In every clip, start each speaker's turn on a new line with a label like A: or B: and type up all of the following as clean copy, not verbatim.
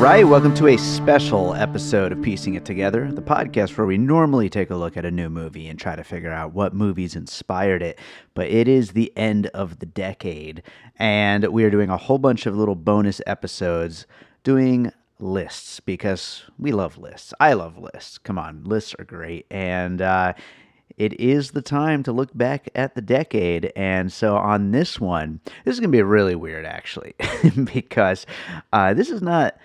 A: right, welcome to a special episode of Piecing It Together, the podcast where we normally take a look at a new movie and try to figure out what movies inspired it. But it is the end of the decade, and we are doing a whole bunch of little bonus episodes doing lists because we love lists. I love lists. Come on, lists are great. And it is the time to look back at the decade. And so on this one, this is going to be really weird, actually, because this is not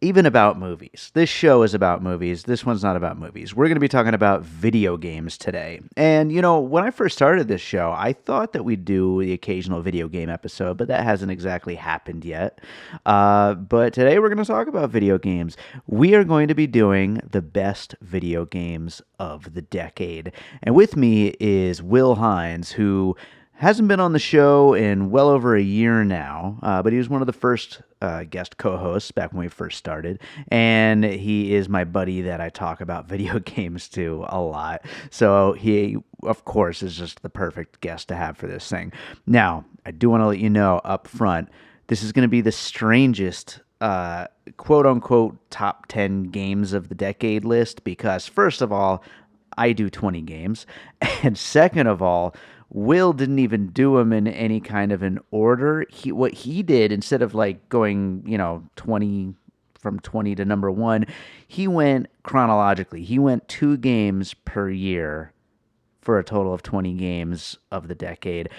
A: even about movies. This show is about movies. This one's not about movies. We're going to be talking about video games today. And, you know, when I first started this show, I thought that we'd do the occasional video game episode, but that hasn't exactly happened yet. But today we're going to talk about video games. We are going to be doing the best video games of the decade. And with me is Will Hines, who hasn't been on the show in well over a year now, but he was one of the first guest co-hosts back when we first started, and he is my buddy that I talk about video games to a lot. So he, of course, is just the perfect guest to have for this thing. Now, I do want to let you know up front, this is going to be the strangest quote-unquote top 10 games of the decade list because, first of all, I do 20 games, and second of all, Will didn't even do them in any kind of an order. What he did, instead of like going, 20 from 20 to number one, he went chronologically. He went 2 games per year for a total of 20 games of the decade.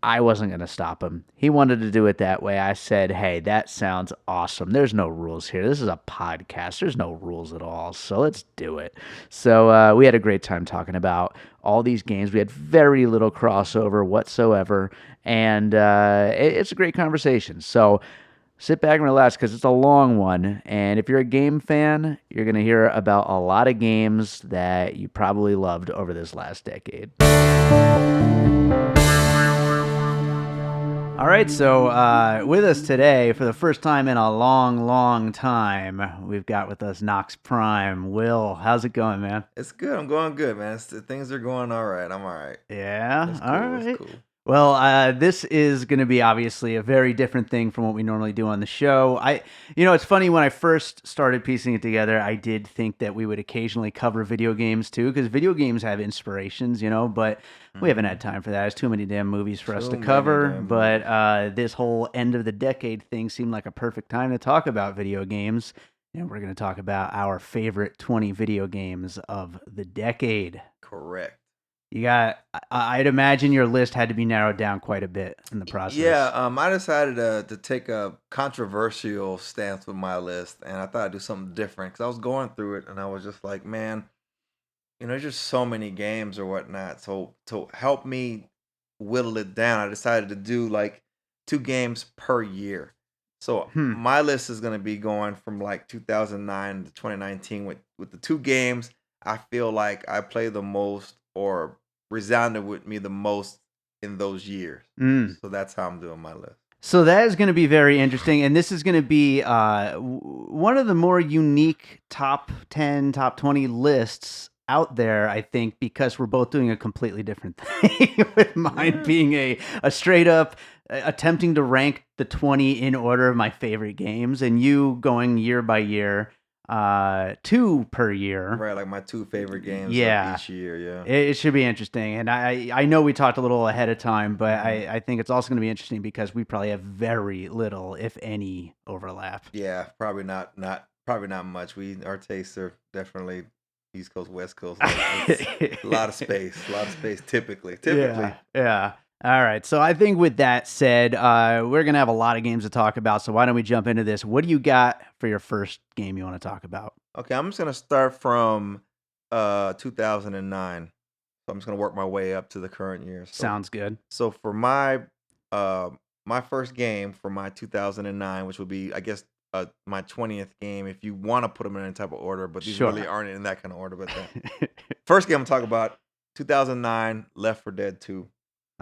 A: I wasn't going to stop him. He wanted to do it that way. I said, hey, that sounds awesome. There's no rules here. This is a podcast. There's no rules at all. So let's do it. So we had a great time talking about all these games. We had very little crossover whatsoever. And it's a great conversation. So sit back and relax because it's a long one. And if you're a game fan, you're going to hear about a lot of games that you probably loved over this last decade. All right, so with us today, for the first time in a long, long time, we've got with us Knoxx Prime. Will, how's it going, man?
B: It's good. I'm going good, man. Things are going all right. I'm all right.
A: Yeah,
B: It's cool.
A: all right.
B: It's cool.
A: Well, this is going to be obviously a very different thing from what we normally do on the show. It's funny, when I first started piecing it together, I did think that we would occasionally cover video games too, because video games have inspirations, but we haven't had time for that. There's too many damn movies for us to cover. But this whole end of the decade thing seemed like a perfect time to talk about video games. And we're going to talk about our favorite 20 video games of the decade.
B: Correct.
A: I'd imagine your list had to be narrowed down quite a bit in the process.
B: Yeah, I decided to take a controversial stance with my list, and I thought I'd do something different because I was going through it, and I was just like, man, there's just so many games or whatnot. So to help me whittle it down, I decided to do like 2 games per year. So my list is going to be going from like 2009 to 2019 with the 2 games I feel like I play the most or resounded with me the most in those years. So that's how I'm doing my list.
A: So that is going to be very interesting, and this is going to be one of the more unique top 10, top 20 lists out there, I think, because we're both doing a completely different thing, with mine being a straight up attempting to rank the 20 in order of my favorite games, and you going year by year. 2 per year,
B: right? Like my 2 favorite games of each year. Yeah,
A: it should be interesting. And I know we talked a little ahead of time, but I think it's also going to be interesting because we probably have very little, if any, overlap.
B: Yeah, probably not much. Our tastes are definitely East Coast, West Coast. Like, a lot of space typically.
A: Yeah. All right, so I think with that said, we're going to have a lot of games to talk about, so why don't we jump into this? What do you got for your first game you want to talk about?
B: Okay, I'm just going to start from 2009. So I'm just going to work my way up to the current year.
A: Sounds good.
B: So for my first game for my 2009, which would be, I guess, my 20th game, if you want to put them in any type of order, but these really aren't in that kind of order. But first game I'm talking about, 2009, Left 4 Dead 2.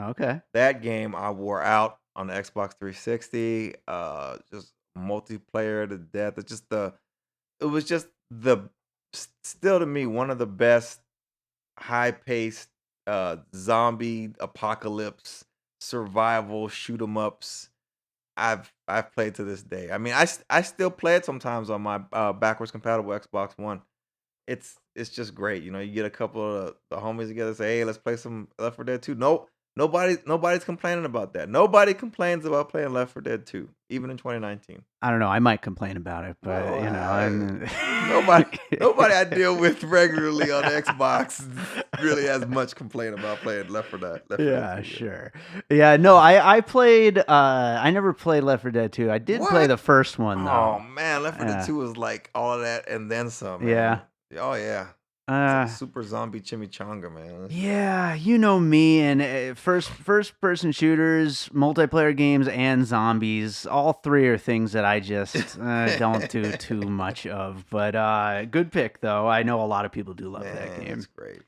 A: Okay.
B: That game I wore out on the Xbox 360. Just multiplayer to death. It was just still to me one of the best high-paced zombie apocalypse survival shoot 'em ups I've played to this day. I mean, I still play it sometimes on my backwards compatible Xbox One. It's just great. You know, you get a couple of the homies together, say, "Hey, let's play some Left 4 Dead 2." Nope, nobody's complaining about that. Nobody complains about playing Left 4 Dead 2, even in 2019.
A: I don't know. I might complain about it, but
B: No,
A: I'm.
B: nobody I deal with regularly on Xbox really has much complaint about playing Left 4 Dead
A: Yeah,
B: 2.
A: sure. Yeah, no, I played. I never played Left 4 Dead 2. I did play
B: What?
A: the first one
B: Oh
A: though.
B: man, Left 4 Dead 2 is like all of that and then some,
A: Yeah.
B: man. Oh yeah, it's like
A: Uh,
B: super zombie chimichanga, man.
A: yeah, you know me and first person shooters, multiplayer games, and zombies. All three are things that I just don't do too much of. But good pick though. I know a lot of people do love that
B: Man,
A: game.
B: it's great.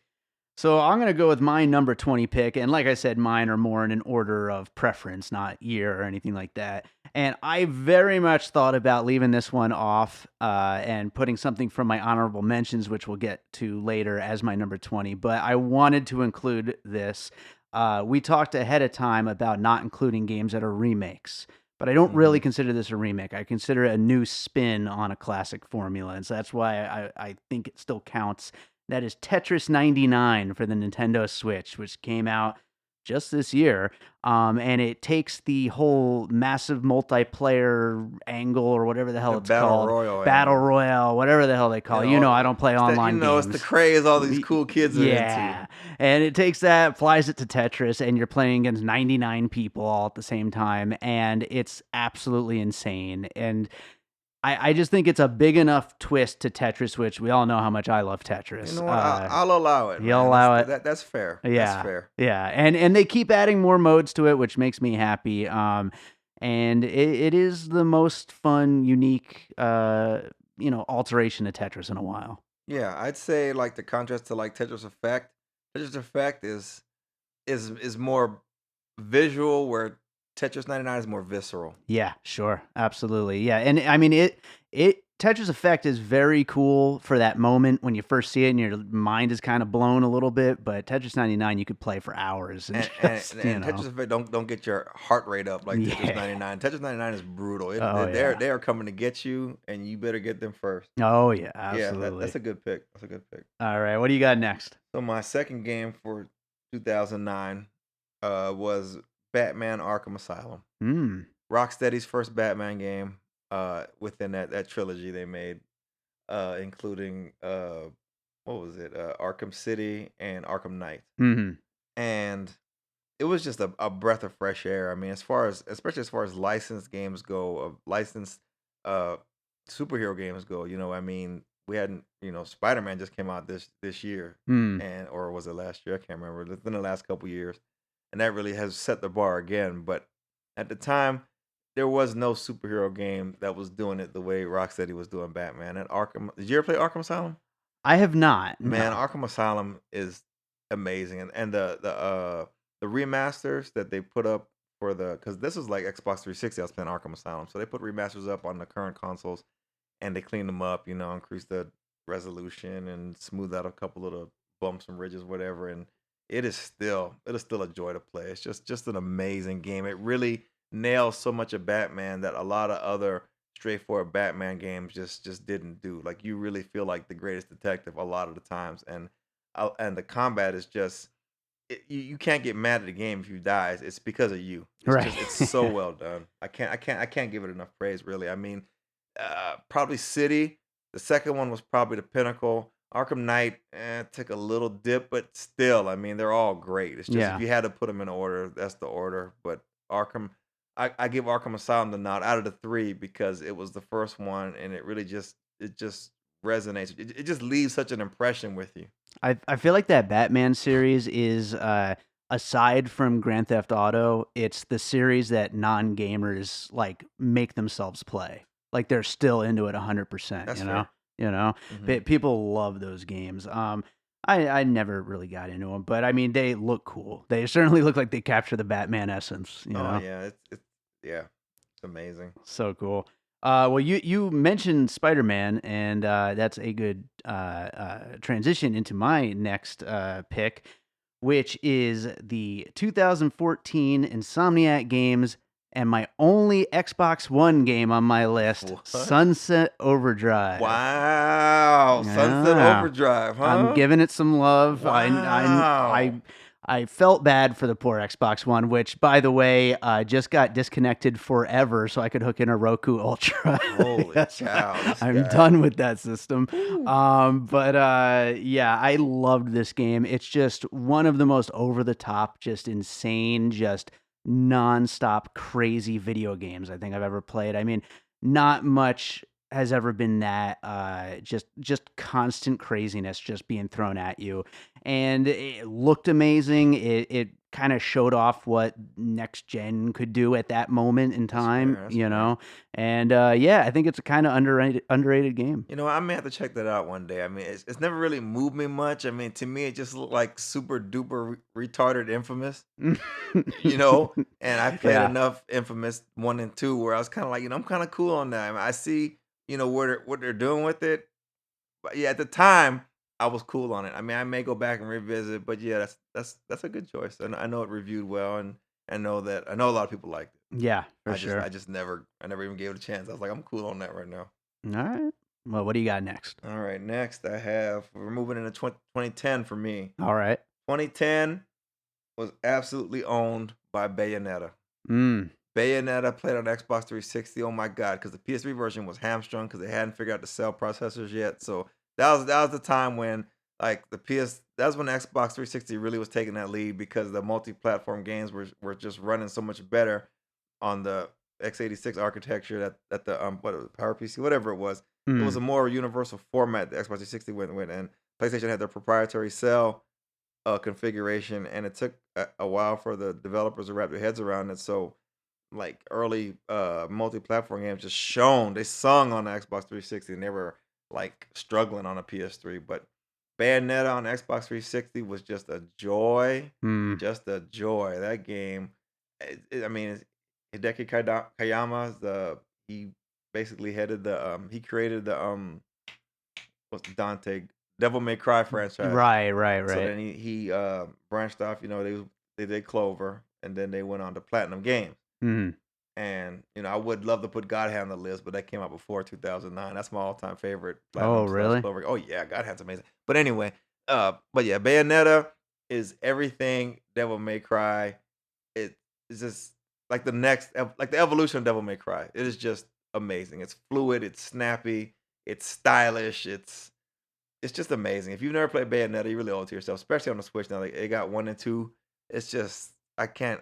A: So I'm going to go with my number 20 pick. And like I said, mine are more in an order of preference, not year or anything like that. And I very much thought about leaving this one off and putting something from my honorable mentions, which we'll get to later, as my number 20. But I wanted to include this. We talked ahead of time about not including games that are remakes. But I don't really consider this a remake. I consider it a new spin on a classic formula. And so that's why I think it still counts. That is Tetris 99 for the Nintendo Switch, which came out just this year. And it takes the whole massive multiplayer angle or whatever the hell
B: The
A: it's
B: battle
A: called.
B: royale
A: Battle
B: angle.
A: Royale, whatever the hell they call it. You know, I don't play
B: It's that,
A: online games.
B: it's the craze all these cool kids are
A: Yeah.
B: into.
A: And it takes that, applies it to Tetris, and you're playing against 99 people all at the same time. And it's absolutely insane. And I just think it's a big enough twist to Tetris, which we all know how much I love Tetris.
B: You know what? I'll allow it.
A: You'll
B: Man.
A: allow it?
B: That's fair.
A: Yeah,
B: That's fair.
A: yeah, and they keep adding more modes to it, which makes me happy. And it is the most fun, unique, alteration of Tetris in a while.
B: Yeah, I'd say like the contrast to like Tetris Effect. Tetris Effect is more visual, where Tetris 99 is more visceral.
A: Yeah, sure, absolutely, yeah, and I mean it Tetris Effect is very cool for that moment when you first see it and your mind is kind of blown a little bit, but Tetris 99 you could play for hours and just,
B: And Tetris Effect don't get your heart rate up like Tetris
A: Yeah.
B: 99. Tetris 99 is brutal.
A: Oh,
B: They are coming to get you, and you better get them first.
A: Oh yeah,
B: Yeah,
A: absolutely.
B: that's a good pick. That's a good pick.
A: All right, what do you got next?
B: So my second game for 2009 was Batman Arkham Asylum. Rocksteady's first Batman game within that trilogy they made, including what was it? Arkham City and Arkham Knight. And it was just a breath of fresh air. I mean, especially as far as licensed games go, licensed uh superhero games go, I mean, we hadn't, Spider-Man just came out this year, and or was it last year? I can't remember. It's been the last couple years. And that really has set the bar again, but at the time there was no superhero game that was doing it the way Rocksteady was doing Batman. And Arkham, did you ever play Arkham Asylum?
A: I have not.
B: Man,
A: No.
B: Arkham Asylum is amazing, and the remasters that they put up for because this was like Xbox 360. I was playing Arkham Asylum, so they put remasters up on the current consoles, and they cleaned them up, increased the resolution and smoothed out a couple of the bumps and ridges, whatever. And it is still a joy to play. It's just an amazing game. It really nails so much of Batman that a lot of other straightforward Batman games just didn't do. Like, you really feel like the greatest detective a lot of the times, and the combat is just you can't get mad at the game if you die. It's because of you.
A: Right.
B: It's so well done. I can't give it enough praise, really. I mean, probably City. The second one was probably the pinnacle. Arkham Knight took a little dip, but still, I mean, they're all great. It's just
A: Yeah.
B: if you had to put them in order, that's the order. But Arkham, I give Arkham Asylum the nod out of the three because it was the first one, and it really just resonates. It just leaves such an impression with you.
A: I feel like that Batman series is aside from Grand Theft Auto, it's the series that non-gamers like make themselves play. Like they're still into it 100%,
B: That's
A: you know?
B: fair.
A: You know?
B: Mhm.
A: People love those games. I never really got into them, but I mean they look cool. They certainly look like they capture the Batman essence, you
B: Oh
A: know?
B: yeah, it's amazing.
A: So cool. Well, you mentioned Spider-Man, and that's a good transition into my next pick, which is the 2014 Insomniac Games and my only Xbox One game on my list,
B: What?
A: Sunset Overdrive.
B: Wow, Sunset
A: Yeah.
B: Overdrive,
A: I'm
B: huh?
A: giving it some love.
B: Wow.
A: I felt bad for the poor Xbox One, which, by the way, just got disconnected forever, so I could hook in a Roku Ultra.
B: Holy
A: Yes,
B: cow, this
A: I'm
B: guy.
A: done with that system.
B: Whew.
A: But yeah, I loved this game. It's just one of the most over the top, just insane, just nonstop crazy video games I think I've ever played. I mean, not much has ever been that just constant craziness just being thrown at you, and it looked amazing. It kind of showed off what next gen could do at that moment in
B: That's
A: time,
B: fair, that's fair.
A: and yeah, I think it's a kind of underrated game.
B: You know, I may have to check that out one day. I mean, it's never really moved me much. I mean, to me, it just looked like super duper retarded Infamous, you know? And I played
A: Yeah.
B: enough Infamous 1 and 2 where I was kind of like, I'm kind of cool on that. I mean, I see, what they're doing with it. But yeah, at the time, I was cool on it. I mean, I may go back and revisit, but yeah, that's a good choice. And I know it reviewed well, and I know a lot of people liked it.
A: Yeah, for
B: I
A: sure.
B: just I never even gave it a chance. I was like, I'm cool on that right now.
A: All right. Well, what do you got next?
B: All right, next we're moving into 2010 for me.
A: All right.
B: 2010 was absolutely owned by Bayonetta.
A: Mm.
B: Bayonetta played on Xbox 360. Oh my god, because the PS3 version was hamstrung because they hadn't figured out the cell processors yet. So that was the time when like that was when Xbox 360 really was taking that lead because the multi-platform games were just running so much better on the x86 architecture that the PowerPC, whatever it was. It was
A: Mm.
B: a more universal format the Xbox 360 went with, and PlayStation had their proprietary cell configuration, and it took a while for the developers to wrap their heads around it. So like early multi-platform games just they sung on the Xbox 360, and they were like struggling on a PS3. But Bayonetta on Xbox 360 was
A: Mm.
B: just a joy. That game, I mean, Hideki Kayama, he basically headed he created the what's the Dante Devil May Cry franchise.
A: Right, right,
B: So
A: right.
B: then he branched off. They did Clover, and then they went on to Platinum Games.
A: Mm.
B: And I would love to put God Hand on the list, but that came out before 2009. That's my all-time favorite
A: Oh,
B: Platinum slash
A: really?
B: Clover. Oh yeah, God Hand's amazing. But anyway, but yeah, Bayonetta is everything Devil May Cry. It is just like like the evolution of Devil May Cry. It is just amazing. It's fluid. It's snappy. It's stylish. It's just amazing. If you've never played Bayonetta, you really owe it to yourself, especially on the Switch now. Like it got 1 and 2. It's just I can't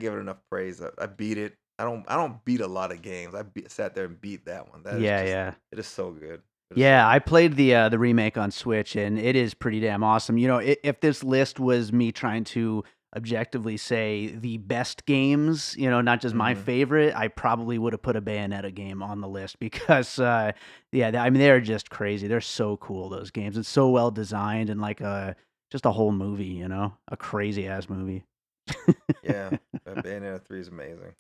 B: give it enough praise. I beat it. I don't beat a lot of games. Sat there and beat that one. That is
A: Yeah,
B: just
A: yeah.
B: it is so good. It is so
A: Yeah, I
B: good.
A: played the remake on Switch, and it is pretty damn awesome. If this list was me trying to objectively say the best games, not just my
B: Mhm.
A: favorite, I probably would have put a Bayonetta game on the list because, yeah, I mean, they're just crazy. They're so cool, those games. It's so well designed and like just a whole movie, a crazy ass movie.
B: Yeah, Bayonetta 3 is amazing.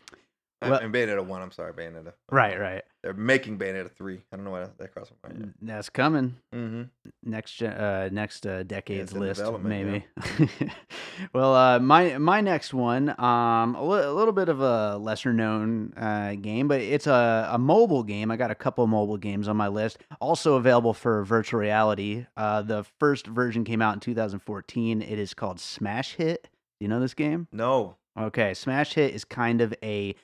A: Well,
B: And Bayonetta 1, I'm sorry, Bayonetta.
A: right, right.
B: They're making Bayonetta 3. I don't know why that crossed my mind yet.
A: That's coming.
B: Mhm.
A: Next
B: Yeah,
A: decade's
B: it's in
A: list,
B: development, yeah.
A: maybe. Well, my next one, a little bit of a lesser known game, but it's a mobile game. I got a couple mobile games on my list, also available for virtual reality. The first version came out in 2014. It is called Smash Hit. Do you know this game?
B: No.
A: Okay, Smash Hit is kind of a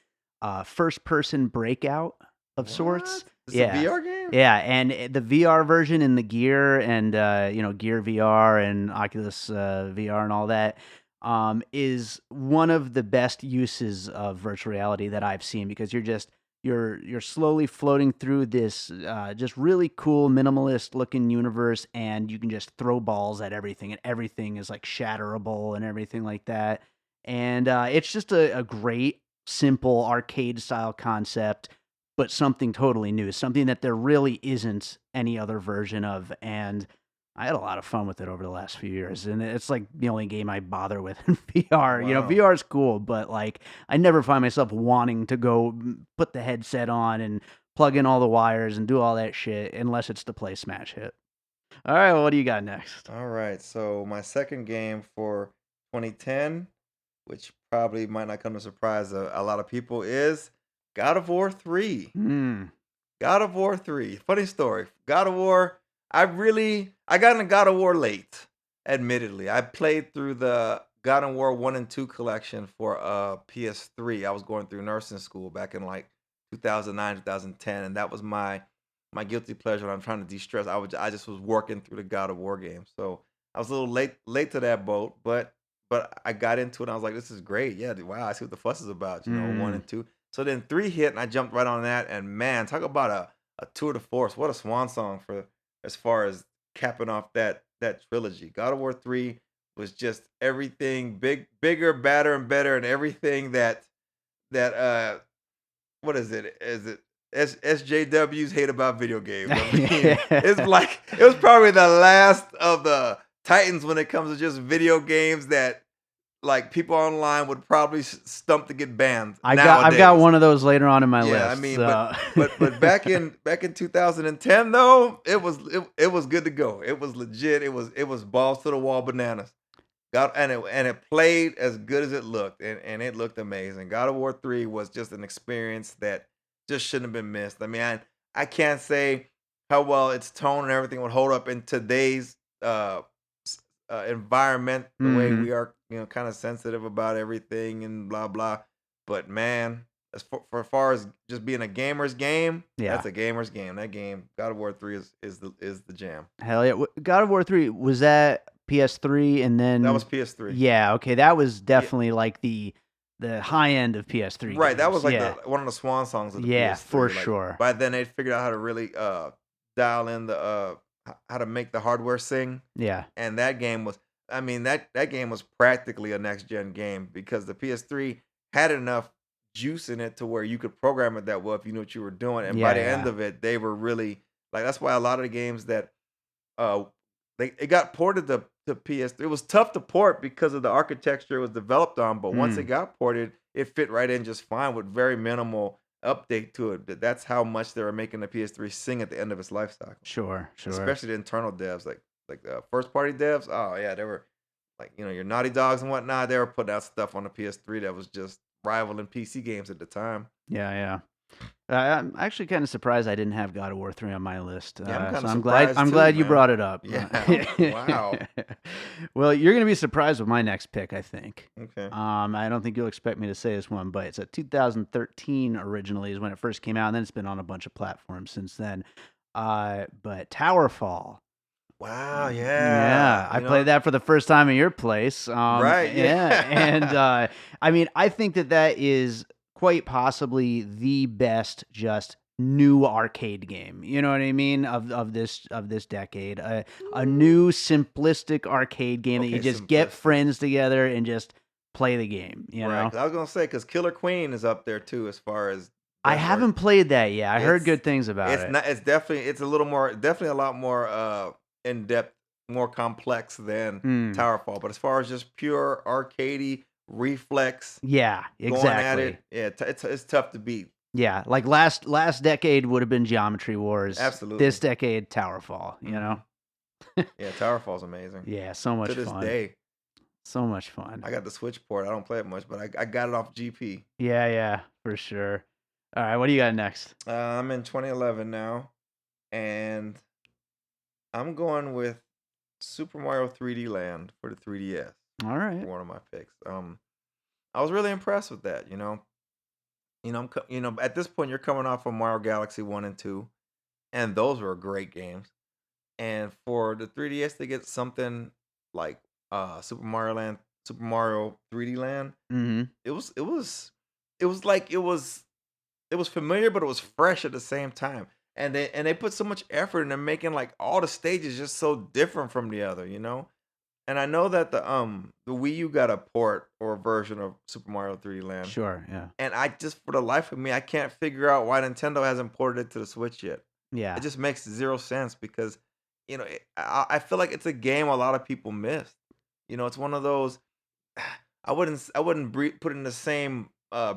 A: first person breakout of sorts.
B: What? It's a
A: Yeah.
B: VR game?
A: Yeah, and the VR version and the Gear and Gear VR and Oculus VR and all that is one of the best uses of virtual reality that I've seen because you're slowly floating through this just really cool minimalist looking universe, and you can just throw balls at everything, and everything is like shatterable and everything like that. And it's just a great simple arcade style concept, but something totally new, something that there really isn't any other version of. And I had a lot of fun with it over the last few years. And it's like the only game I bother with in VR.
B: Wow.
A: VR is cool, but like I never find myself wanting to go put the headset on and plug in all the wires and do all that shit unless it's to play Smash Hit. All right, well, what do you got next?
B: All right. So my second game for 2010 which probably might not come as a surprise to a lot of people, is God of War 3.
A: Mm.
B: God of War 3. Funny story. God of War, I got into God of War late, admittedly. I played through the God of War 1 and 2 collection for PS3. I was going through nursing school back in like 2009, 2010, and that was my guilty pleasure when I'm trying to de-stress. I just was working through the God of War game. So I was a little late to that boat, but I got into it and I was like, this is great. Yeah, wow, I see what the fuss is about, 1
A: Mm.
B: and 2. So then 3 hit and I jumped right on that. And man, talk about a tour de force. What a swan song for as far as capping off that trilogy. God of War 3 was just everything bigger, badder, and better, and everything that what is it? Is it SJWs hate about video games? I mean, it's like it was probably the last of the Titans when it comes to just video games that like people online would probably stump to get banned
A: I've got
B: nowadays.
A: one of those later on in my
B: Yeah, I
A: list.
B: mean,
A: So.
B: but back in 2010 though, it was good to go. It was legit. It was balls to the wall bananas. God and it played as good as it looked, and it looked amazing. God of War 3 was just an experience that just shouldn't have been missed. I mean, I can't say how well its tone and everything would hold up in today's environment, the way
A: Mhm.
B: we are, kind of sensitive about everything and blah blah. But man, as far as just being a gamer's game,
A: Yeah.
B: that's a gamer's game. That game, God of War 3 is the jam.
A: Hell yeah. God of War 3, was that PS3 and
B: That was
A: then
B: PS3.
A: yeah, okay, that was
B: Yeah,
A: definitely like the high end of PS3
B: right, that
A: games.
B: was like
A: Yeah.
B: the one of the swan songs of the
A: Yeah, for
B: PS3. Like
A: sure.
B: by then they figured out how to really dial in the how to make the hardware sing.
A: Yeah.
B: And that game was, I mean, that game was practically a next gen game because the PS3 had enough juice in it to where you could program it that well if you knew what you were doing. And by
A: Yeah,
B: the end
A: yeah.
B: of it, they were really like that's why a lot of the games that uh it got ported to PS3. It was tough to port because of the architecture it was developed on, but once it
A: Mm.
B: got ported, it fit right in just fine with very minimal update to it. That's how much they were making the PS3 sing at the end of its life cycle,
A: Sure, sure.
B: especially the internal devs, like the first party devs. Oh yeah, they were like your Naughty Dogs and whatnot. They were putting out stuff on the PS3 that was just rivaling PC games at the time.
A: Yeah, yeah. I'm actually kind of surprised I didn't have God of War 3 on my list.
B: Yeah, I'm kind
A: So
B: of
A: I'm glad
B: surprised too,
A: you
B: man.
A: brought it up.
B: Yeah, wow.
A: Well, you're gonna be surprised with my next pick, I think.
B: Okay.
A: I don't think you'll expect me to say this one, but it's a 2013 originally is when it first came out, and then it's been on a bunch of platforms since then. But Towerfall.
B: Wow.
A: Yeah,
B: Yeah.
A: I played that for the first time at your place.
B: Right.
A: Yeah, and
B: Yeah.
A: I mean, I think that is quite possibly the best just new arcade game. You know what I mean? Of this decade, a new simplistic arcade game that you
B: Okay.
A: just get
B: Simplistic.
A: friends together and just play the game. You
B: Right.
A: know,
B: 'Cause I was gonna say because Killer Queen is up there too as far as
A: I
B: best art.
A: haven't played that yet. I heard
B: It's
A: good things about
B: it's
A: it.
B: not. It's definitely. It's a little more. Definitely a lot more in depth, more complex than
A: Hmm.
B: Towerfall. But as far as just pure arcadey reflex
A: Yeah,
B: going at
A: exactly.
B: it, yeah, it's tough to beat.
A: Yeah, like last decade would have been Geometry Wars. This
B: Absolutely.
A: decade, Towerfall. You know.
B: Hmm. Yeah, Towerfall's amazing.
A: Yeah, so
B: To
A: much
B: this
A: fun.
B: day,
A: So much fun.
B: I got the Switch port. I don't play it much, but I got it off GP.
A: Yeah, yeah, for sure. All right, what do you got next?
B: I'm in 2011 now, and I'm going with Super Mario 3D Land for the 3DS
A: All
B: for
A: right.
B: one of my picks. I was really impressed with that. At this point, you're coming off of Mario Galaxy 1 and 2, and those were great games. And for the 3DS to get something like Super Mario 3D Land,
A: Mm-hmm.
B: it was familiar, but it was fresh at the same time. And they put so much effort into making like all the stages just so different from the other. And I know that the Wii U got a port or a version of Super Mario 3D Land.
A: Sure. Yeah.
B: And I just for the life of me, I can't figure out why Nintendo hasn't ported it to the Switch yet. It
A: Yeah.
B: just makes zero sense because I feel like it's a game a lot of people missed. It's one of those I wouldn't put it in the same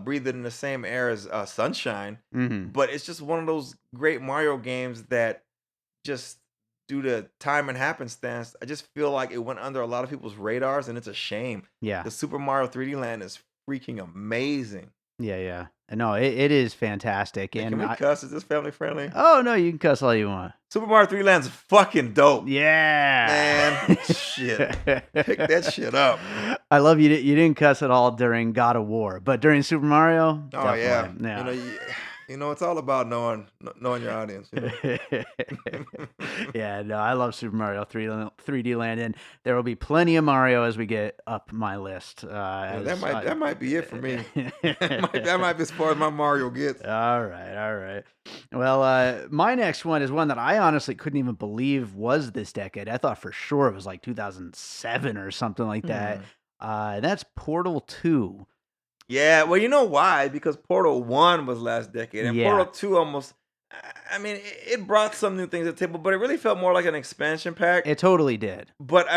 B: breathe it in the same air as Sunshine,
A: Mm-hmm.
B: but it's just one of those great Mario games that just due to time and happenstance, I just feel like it went under a lot of people's radars, and it's a shame.
A: Yeah.
B: The Super Mario 3D Land is freaking amazing.
A: Yeah, yeah. No, it is fantastic.
B: Hey, can
A: And
B: we cuss? Is this family friendly?
A: oh no, you can cuss all you want.
B: Super Mario 3D Land's fucking dope.
A: Yeah.
B: Man, shit. Pick that shit up.
A: I love you. You didn't cuss at all during God of War, but during Super Mario,
B: oh yeah.
A: yeah.
B: You know, it's all about knowing your audience. You know?
A: Yeah, no, I love Super Mario 3D Land, and there will be plenty of Mario as we get up my list.
B: That might be it for me. that might be as far as my Mario gets.
A: All right. Well, my next one is one that I honestly couldn't even believe was this decade. I thought for sure it was like 2007 or something like that. That's Portal 2.
B: Yeah, well, you know why? Because Portal 1 was last decade, and Portal 2 almost, I mean, it brought some new things to the table, but it really felt more like an expansion pack.
A: It totally did.
B: But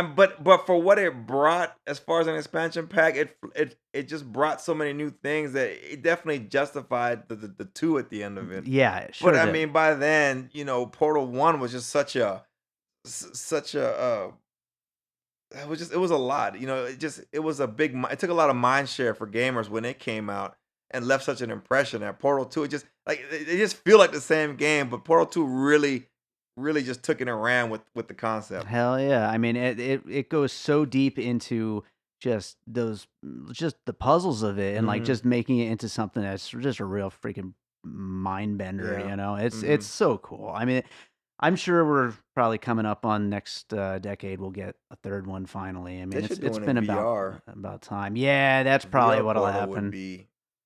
B: for what it brought as far as an expansion pack, it just brought so many new things that it definitely justified the 2 at the end of it.
A: Yeah, sure.
B: But I mean, by then, you know, Portal 1 was just such a it was a lot, you know. It was a big. It took a lot of mind share for gamers when it came out and left such an impression. At Portal 2, it just feel like the same game, but Portal 2 really just took it and ran with the concept.
A: Hell yeah! I mean, it goes so deep into just the puzzles of it, and like just making it into something that's just a real freaking mind bender.
B: Yeah.
A: You know, it's so cool. I mean. I'm sure we're probably coming up on next decade. We'll get a third one finally. I mean, it's been about time. Yeah, that's probably what'll happen.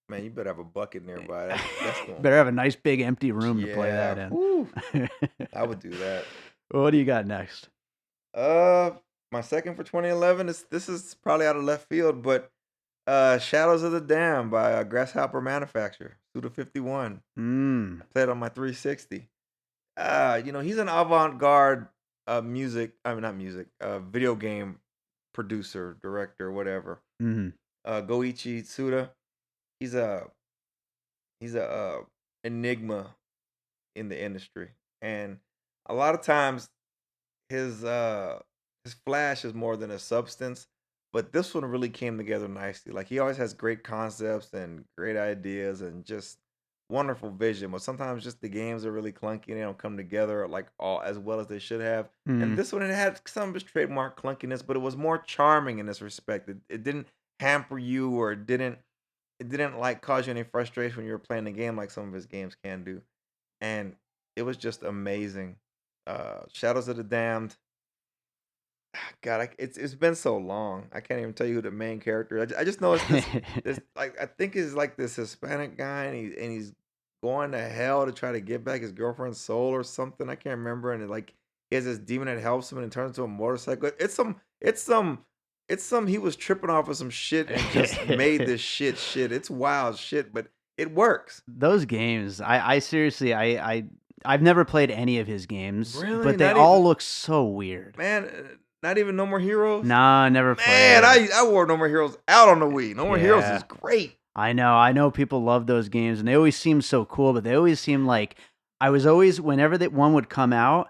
B: Man, you better have a bucket nearby. That's going.
A: Better have a nice big empty room to play that in.
B: I would do that.
A: What do you got next?
B: My second for 2011 this is probably out of left field, but Shadows of the Dam by Grasshopper Manufacture, Suda51. I played on my 360. You know, he's an avant-garde video game producer, director, whatever. Goichi Tsuda. He's a enigma in the industry, and a lot of times his flash is more than a substance, but this one really came together nicely. Like, he always has great concepts and great ideas and just wonderful vision, but sometimes just the games are really clunky and they don't come together like all as well as they should have. And this one, it had some of his trademark clunkiness, but it was more charming in this respect. It didn't hamper you, or it didn't like cause you any frustration when you were playing the game like some of his games can do. And it was just amazing. Shadows of the Damned. God, it's been so long. I can't even tell you who the main character is. I just know it's this like, I think it's like this Hispanic guy, and he's going to hell to try to get back his girlfriend's soul or something. I can't remember. And he has this demon that helps him, and it turns into a motorcycle. It's some he was tripping off of some shit and just made this shit. It's wild shit, but it works.
A: Those games, I seriously, I've never played any of his games,
B: Really?
A: but they all look so weird.
B: Man, not even No More Heroes?
A: Nah, never played.
B: Man, I wore No More Heroes out on the Wii. No More Heroes is great.
A: I know people love those games, and they always seem so cool, but they always seem like, I was always, whenever that one would come out,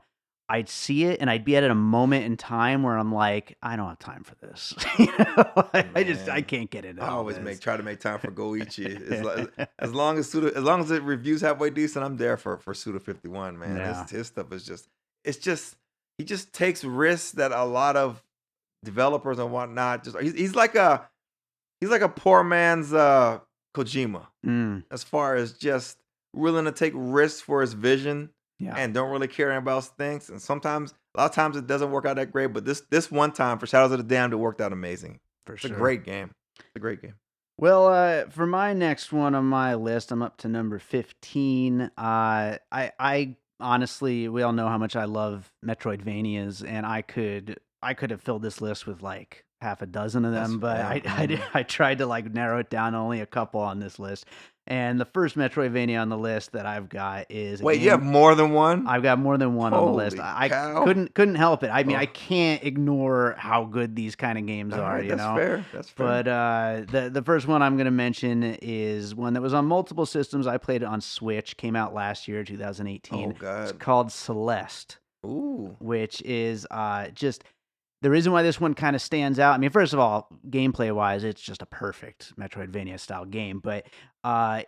A: I'd see it, and I'd be at a moment in time where I'm like, I don't have time for this. You know? I can't get into it.
B: I always try to make time for Goichi. As long as the review's halfway decent, I'm there for Suda51, man.
A: Yeah.
B: His stuff is he just takes risks that a lot of developers and whatnot he's like a poor man's Kojima, as far as just willing to take risks for his vision.
A: Yeah.
B: And don't really care about things. And a lot of times it doesn't work out that great. But this one time for Shadows of the Damned, it worked out amazing. It's a great game. It's a great game.
A: Well, for my next one on my list, I'm up to number 15. I honestly, we all know how much I love Metroidvanias, and I could have filled this list with like half a dozen of them, but I tried to like narrow it down to only a couple on this list. And the first Metroidvania on the list that I've got is...
B: Wait, you have more than one?
A: I've got more than one on the list. I couldn't help it. I mean, I can't ignore how good these kind of games are, you know?
B: That's fair.
A: But the first one I'm going to mention is one that was on multiple systems. I played it on Switch. Came out last year, 2018.
B: Oh, God.
A: It's called Celeste.
B: Ooh.
A: which is just the reason why this one kind of stands out. I mean, first of all, gameplay wise, it's just a perfect Metroidvania style game, but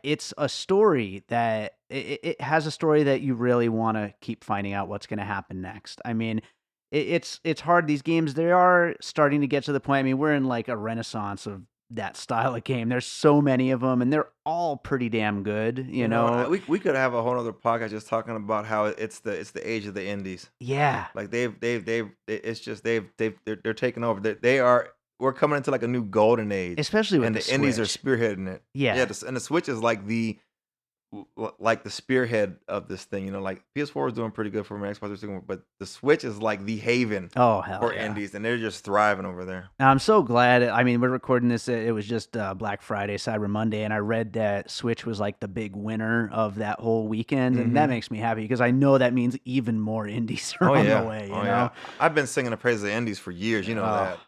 A: it's a story that it has a story that you really want to keep finding out what's going to happen next. I mean, it's hard. These games, they are starting to get to the point. I mean, we're in like a renaissance of that style of game. There's so many of them, and they're all pretty damn good. You know,
B: we could have a whole other podcast just talking about how it's the age of the indies.
A: yeah.
B: Like it's just they're taking over. We're coming into like a new golden age,
A: Especially with
B: and
A: the
B: the indies are
A: Switch.
B: spearheading it.
A: Yeah.
B: And the Switch is like the spearhead of this thing. You know, like PS4 is doing pretty good for me, Xbox is doing, but the Switch is like the haven
A: Oh, hell
B: for
A: yeah.
B: indies, and they're just thriving over there.
A: And I'm so glad. I mean, we're recording this. It was just Black Friday, Cyber Monday, and I read that Switch was like the big winner of that whole weekend, and that makes me happy because I know that means even more indies are on the way. You know,
B: I've been singing the praises of indies for years. You know that.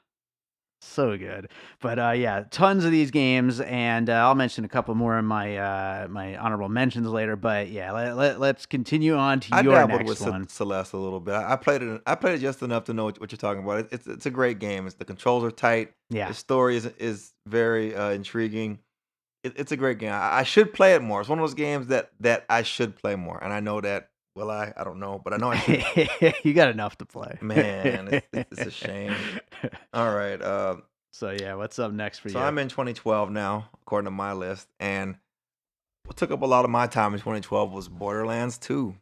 A: So good. But yeah, tons of these games, and I'll mention a couple more in my my honorable mentions later. But yeah, let's continue on to your
B: dabbled
A: next
B: with
A: one.
B: Celeste a little bit. I played it. I played it just enough to know what you're talking about. It's a great game. The controls are tight.
A: Yeah.
B: The story is very intriguing. It's a great game. I should play it more. It's one of those games that I should play more, and I know that. Well, I don't know, but I know I should.
A: You got enough to play.
B: Man, it's a shame. All right.
A: So yeah, what's up next for you?
B: So I'm in 2012 now, according to my list, and what took up a lot of my time in 2012 was Borderlands 2.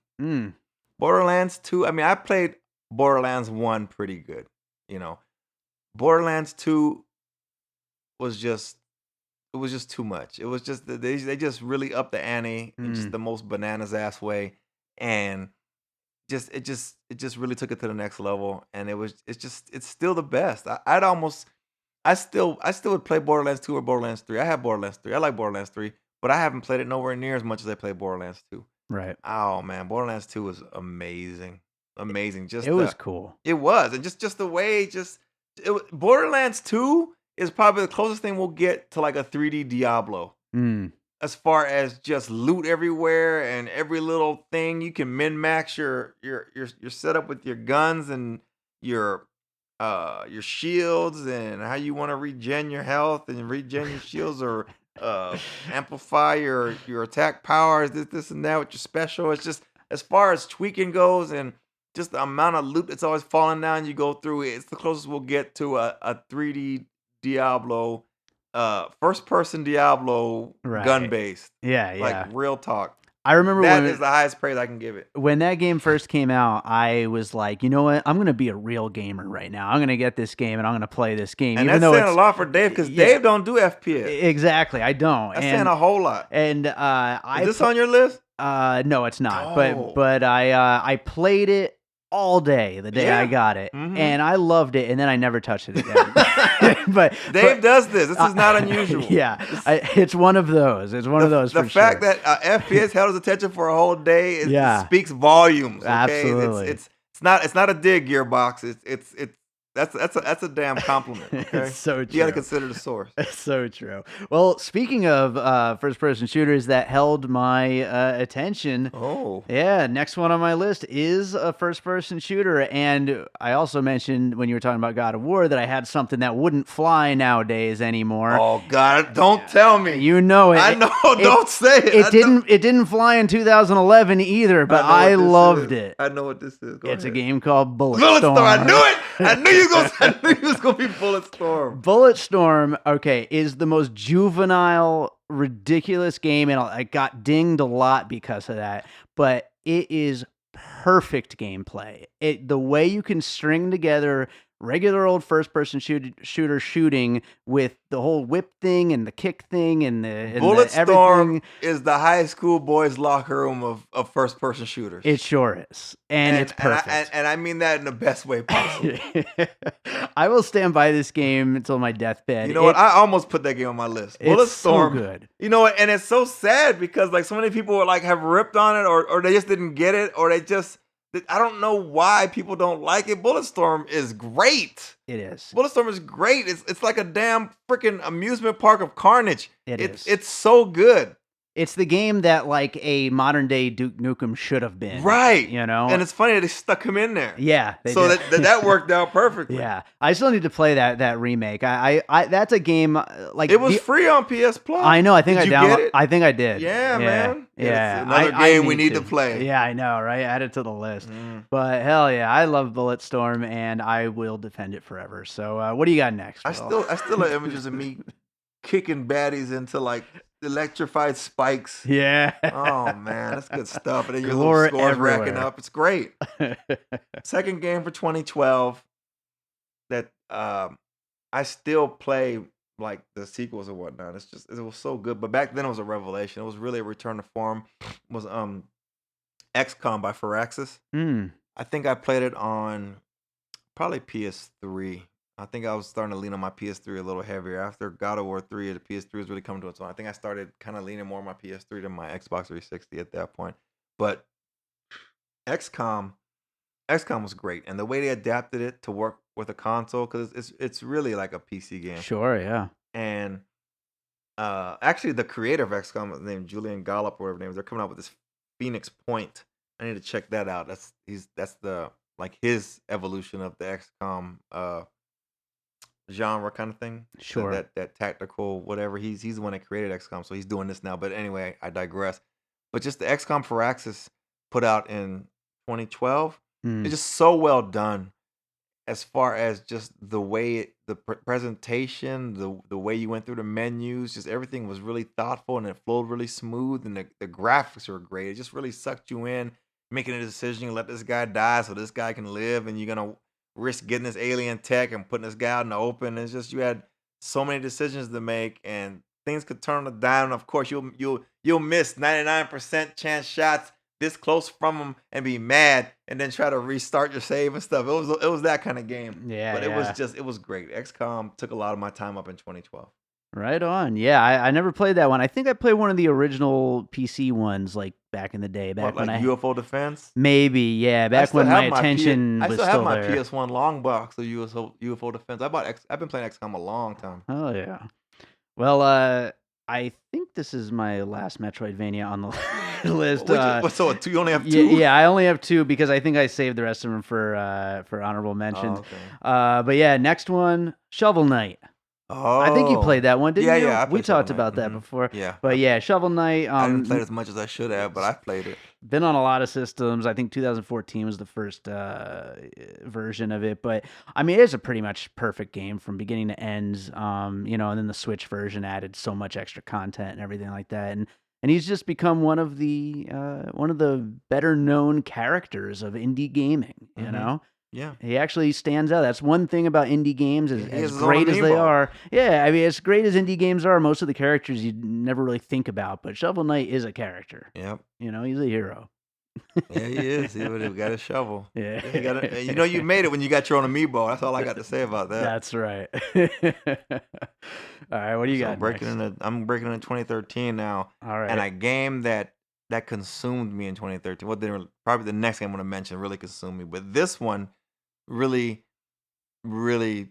B: Borderlands 2. I mean, I played Borderlands 1 pretty good. You know, Borderlands 2 was just too much. It was just they just really upped the ante in just the most bananas ass way, and it just really took it to the next level. And it's still the best. I still would play Borderlands 2 or Borderlands 3. I have Borderlands 3. I like Borderlands 3, but I haven't played it nowhere near as much as I played Borderlands 2.
A: Right.
B: Oh man, Borderlands 2 was amazing. Amazing.
A: It was cool.
B: It was. And just the way Borderlands 2 is probably the closest thing we'll get to like a 3D Diablo. As far as just loot everywhere and every little thing, you can min-max your setup with your guns and your shields and how you want to regen your health and regen your shields or amplify your attack powers, this and that with your special. It's just, as far as tweaking goes and just the amount of loot that's always falling down you go through, it's the closest we'll get to a 3D Diablo, first person Diablo, gun based.
A: Yeah.
B: Like real talk.
A: I remember
B: that is the highest praise I can give it.
A: When that game first came out, I was like, you know what? I'm going to be a real gamer right now. I'm going to get this game and I'm going to play this game.
B: And
A: even
B: that's
A: though
B: saying a lot for Dave, because Dave don't do FPS.
A: Exactly, I don't.
B: That's saying a whole lot.
A: And
B: is this on your list?
A: No, it's not.
B: Oh.
A: But I played it all day the day I got it, and I loved it, and then I never touched it again. but
B: Dave does this. This is not unusual.
A: Yeah, it's one of those. It's one of those.
B: The fact that FPS held his attention for a whole day speaks volumes. Okay?
A: Absolutely.
B: It's not a dig, Gearbox. It's that's a damn compliment. Okay?
A: It's so true.
B: You got to consider the source.
A: It's so true. Well, speaking of first-person shooters that held my attention, yeah, next one on my list is a first-person shooter. And I also mentioned when you were talking about God of War that I had something that wouldn't fly nowadays anymore.
B: Oh God, don't tell me.
A: You know it.
B: I know. Don't say it.
A: It didn't fly in 2011 either, but I loved it.
B: I know what this is.
A: It's a game called Bulletstorm.
B: I knew it. I knew you was gonna be Bulletstorm.
A: Bulletstorm, okay, is the most juvenile, ridiculous game, and I got dinged a lot because of that. But it is perfect gameplay. The way you can string together regular old first-person shooter shooting with the whole whip thing and the kick thing and
B: Bulletstorm is the high school boys' locker room of first-person shooters.
A: It sure is, and it's perfect.
B: And I mean that in the best way possible.
A: I will stand by this game until my deathbed.
B: You know what? I almost put that game on my list. Bulletstorm,
A: so good.
B: You know what? And it's so sad because like so many people like have ripped on it, or they just didn't get it, or they just. I don't know why people don't like it. Bulletstorm is great.
A: It is.
B: Bulletstorm is great. It's like a damn freaking amusement park of carnage.
A: It is.
B: It's so good.
A: It's the game that like a modern day Duke Nukem should have been.
B: Right.
A: You know?
B: And it's funny that they stuck him in there.
A: Yeah, they
B: so
A: did.
B: that worked out perfectly.
A: Yeah, I still need to play that remake. I that's a game like
B: it was free on PS Plus.
A: I know. I think
B: did you get it?
A: I think I did.
B: Yeah, man.
A: Yeah,
B: it's another game we need to play.
A: Yeah, I know, right? Add it to the list. But hell yeah, I love Bulletstorm, and I will defend it forever. So, what do you got next, Will?
B: I still have images of me kicking baddies into like electrified spikes.
A: Yeah.
B: Oh man, that's good stuff. And then your little scores racking up. It's great. Second game for 2012 that I still play like the sequels and whatnot. It was so good. But back then it was a revelation. It was really a return to form. It was XCOM by Firaxis. I think I played it on probably PS3. I think I was starting to lean on my PS3 a little heavier. After God of War 3, the PS3 was really coming to its own. I think I started kind of leaning more on my PS3 than my Xbox 360 at that point. But XCOM was great. And the way they adapted it to work with a console, because it's really like a PC game.
A: Sure, yeah.
B: And actually the creator of XCOM is named Julian Gollop or whatever his name is. They're coming out with this Phoenix Point. I need to check that out. That's the like his evolution of the XCOM genre kind of thing.
A: Sure.
B: That tactical whatever. He's the one that created XCOM, so he's doing this now. But anyway, I digress. But just the XCOM Firaxis put out in 2012, it's just so well done. As far as just the way the presentation, the way you went through the menus, just everything was really thoughtful and it flowed really smooth, and the graphics were great. It just really sucked you in, making a decision, you let this guy die so this guy can live, and you're gonna risk getting this alien tech and putting this guy out in the open. It's just you had so many decisions to make, and things could turn on a dime. Of course, you'll miss 99% chance shots this close from them and be mad, and then try to restart your save and stuff. It was that kind of game.
A: Yeah,
B: but it was great. XCOM took a lot of my time up in 2012.
A: Right on. Yeah, I never played that one. I think I played one of the original PC ones, like back in the day. Back when
B: UFO Defense?
A: Maybe, yeah. Back when my attention was still there.
B: I still have my PS1 long box of UFO Defense. I've been playing XCOM a long time.
A: Oh yeah. Well, I think this is my last Metroidvania on the list.
B: So you only have two?
A: Yeah, I only have two because I think I saved the rest of them for honorable mentions. Oh, okay. But yeah, next one, Shovel Knight.
B: Oh,
A: I think you played that one, didn't you?
B: Yeah.
A: We talked about that before.
B: Yeah.
A: But yeah, Shovel Knight.
B: I didn't play it as much as I should have, but I played it.
A: Been on a lot of systems. I think 2014 was the first version of it. But I mean, it's a pretty much perfect game from beginning to end. And then the Switch version added so much extra content and everything like that. And he's just become one of the better known characters of indie gaming. You know.
B: Yeah.
A: He actually stands out. That's one thing about indie games, as great as they are. Yeah, I mean, as great as indie games are, most of the characters you never really think about, but Shovel Knight is a character.
B: Yep.
A: He's a hero.
B: Yeah, he is. He got a shovel.
A: Yeah.
B: You made it when you got your own amiibo. That's all I got to say about that.
A: That's right. All right, what do you got?
B: I'm breaking into 2013 now.
A: All right.
B: And a game that consumed me in 2013. Probably the next game I'm going to mention really consumed me, but this one really, really,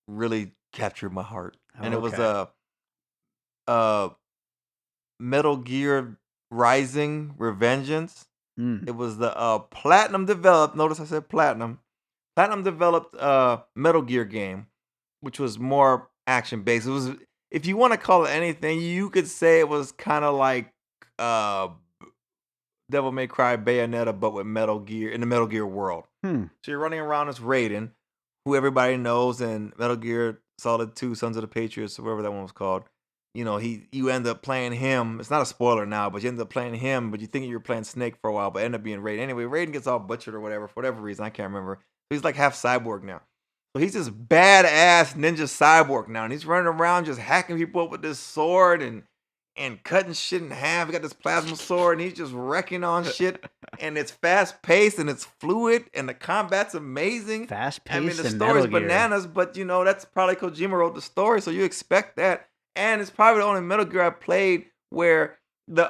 B: really captured my heart. And it was Metal Gear Rising Revengeance. It was the platinum developed. Notice I said platinum. Platinum developed Metal Gear game, which was more action based. It was, if you want to call it anything, you could say it was kind of like Devil May Cry Bayonetta, but with Metal Gear in the Metal Gear world. So you're running around as Raiden, who everybody knows in Metal Gear Solid 2, Sons of the Patriots, or whatever that one was called. You end up playing him. It's not a spoiler now, but you end up playing him, but you think you were playing Snake for a while, but end up being Raiden. Anyway, Raiden gets all butchered or whatever, for whatever reason, I can't remember. So he's like half cyborg now. So he's this badass ninja cyborg now, and he's running around just hacking people up with this sword and cutting shit in half. He got this plasma sword, and he's just wrecking on shit. And it's fast paced and it's fluid, and the combat's amazing.
A: Fast paced.
B: I mean, the story's bananas, but that's probably Kojima wrote the story, so you expect that. And it's probably the only Metal Gear I played where the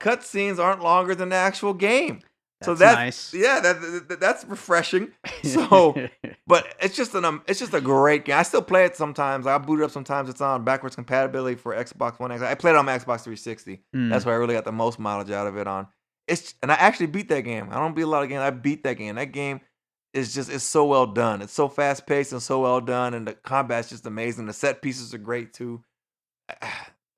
B: cutscenes aren't longer than the actual game. That's nice. Yeah, that's refreshing. So But it's just a great game. I still play it sometimes. I boot it up sometimes. It's on backwards compatibility for Xbox One X. I played it on my Xbox 360. That's where I really got the most mileage out of it on. And I actually beat that game. I don't beat a lot of games. I beat that game. That game it's so well done. It's so fast paced and so well done, and the combat's just amazing. The set pieces are great too.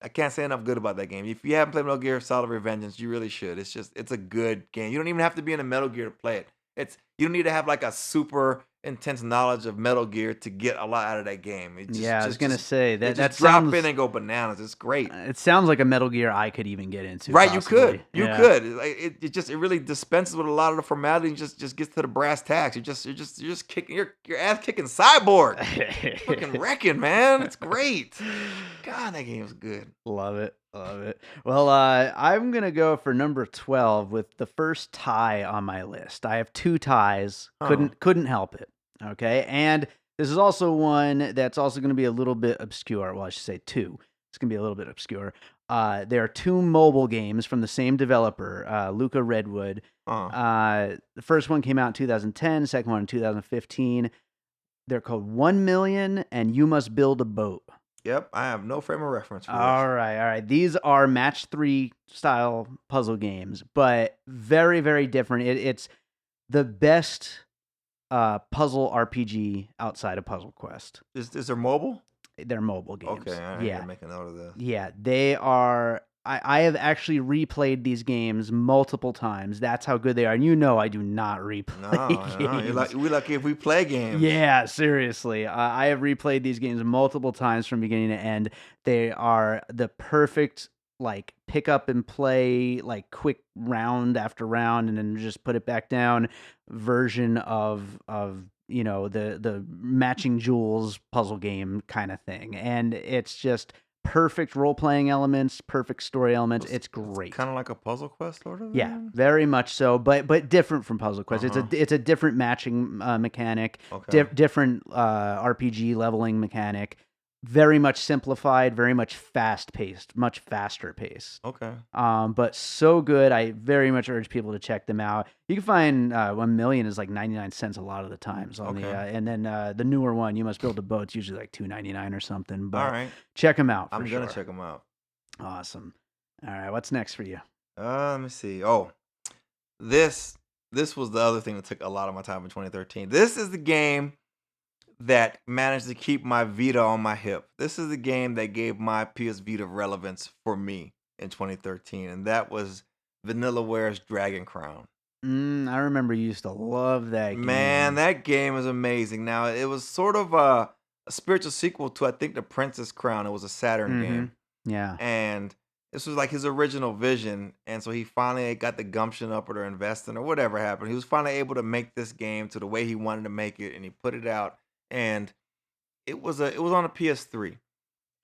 B: I can't say enough good about that game. If you haven't played Metal Gear Solid Revengeance, you really should. It's a good game. You don't even have to be in a Metal Gear to play it. You don't need to have like a super intense knowledge of Metal Gear to get a lot out of that game.
A: I was gonna say that
B: that drop in and go bananas. It's great.
A: It sounds like a Metal Gear I could even get into.
B: Right,
A: possibly.
B: you could. It really dispenses with a lot of the formality and just gets to the brass tacks. You're just kicking your ass kicking cyborg, fucking wrecking, man. It's great. God, that game's good.
A: Love it. Well, I'm gonna go for number 12 with the first tie on my list. I have 2 ties. Couldn't help it. Okay, and this is also one that's also gonna be a little bit obscure. Well, I should say 2. It's gonna be a little bit obscure. There are 2 mobile games from the same developer, Luca Redwood. The first one came out in 2010. Second one in 2015. They're called 1 Million and You Must Build a Boat.
B: Yep, I have no frame of reference for this.
A: All right. These are match 3 style puzzle games, but very, very different. It's the best puzzle RPG outside of Puzzle Quest.
B: Is there mobile?
A: They're mobile games.
B: Okay, I need to make a note of this.
A: Yeah, they are. I have actually replayed these games multiple times. That's how good they are. And I do not replay games.
B: We're lucky if we play games.
A: Yeah, seriously. I have replayed these games multiple times from beginning to end. They are the perfect, like, pick up and play, like, quick round after round and then just put it back down version of the matching jewels puzzle game kind of thing. And it's just perfect role-playing elements, perfect story elements. It's great.
B: Kind of like a Puzzle Quest sort of?
A: Yeah, very much so, but different from Puzzle Quest. It's a different matching mechanic, different RPG leveling mechanic. Very much simplified, very much fast-paced, much faster pace.
B: Okay.
A: But so good. I very much urge people to check them out. You can find 1 Million is like 99 cents a lot of the times on and then the newer one, You Must Build a Boat, it's usually like $2.99 or something. But
B: all right,
A: check them out.
B: I'm gonna check them out.
A: Awesome. All right, what's next for you?
B: Let me see. Oh, this was the other thing that took a lot of my time in 2013. This is the game that managed to keep my Vita on my hip. This is the game that gave my PS Vita relevance for me in 2013, and that was Vanillaware's Dragon Crown.
A: I remember you used to love that game.
B: Man, that game is amazing. Now, it was sort of a spiritual sequel to, I think, The Princess Crown. It was a Saturn game.
A: Yeah.
B: And this was like his original vision, and so he finally got the gumption up or investing or whatever happened. He was finally able to make this game to the way he wanted to make it, and he put it out. And it was on a PS3,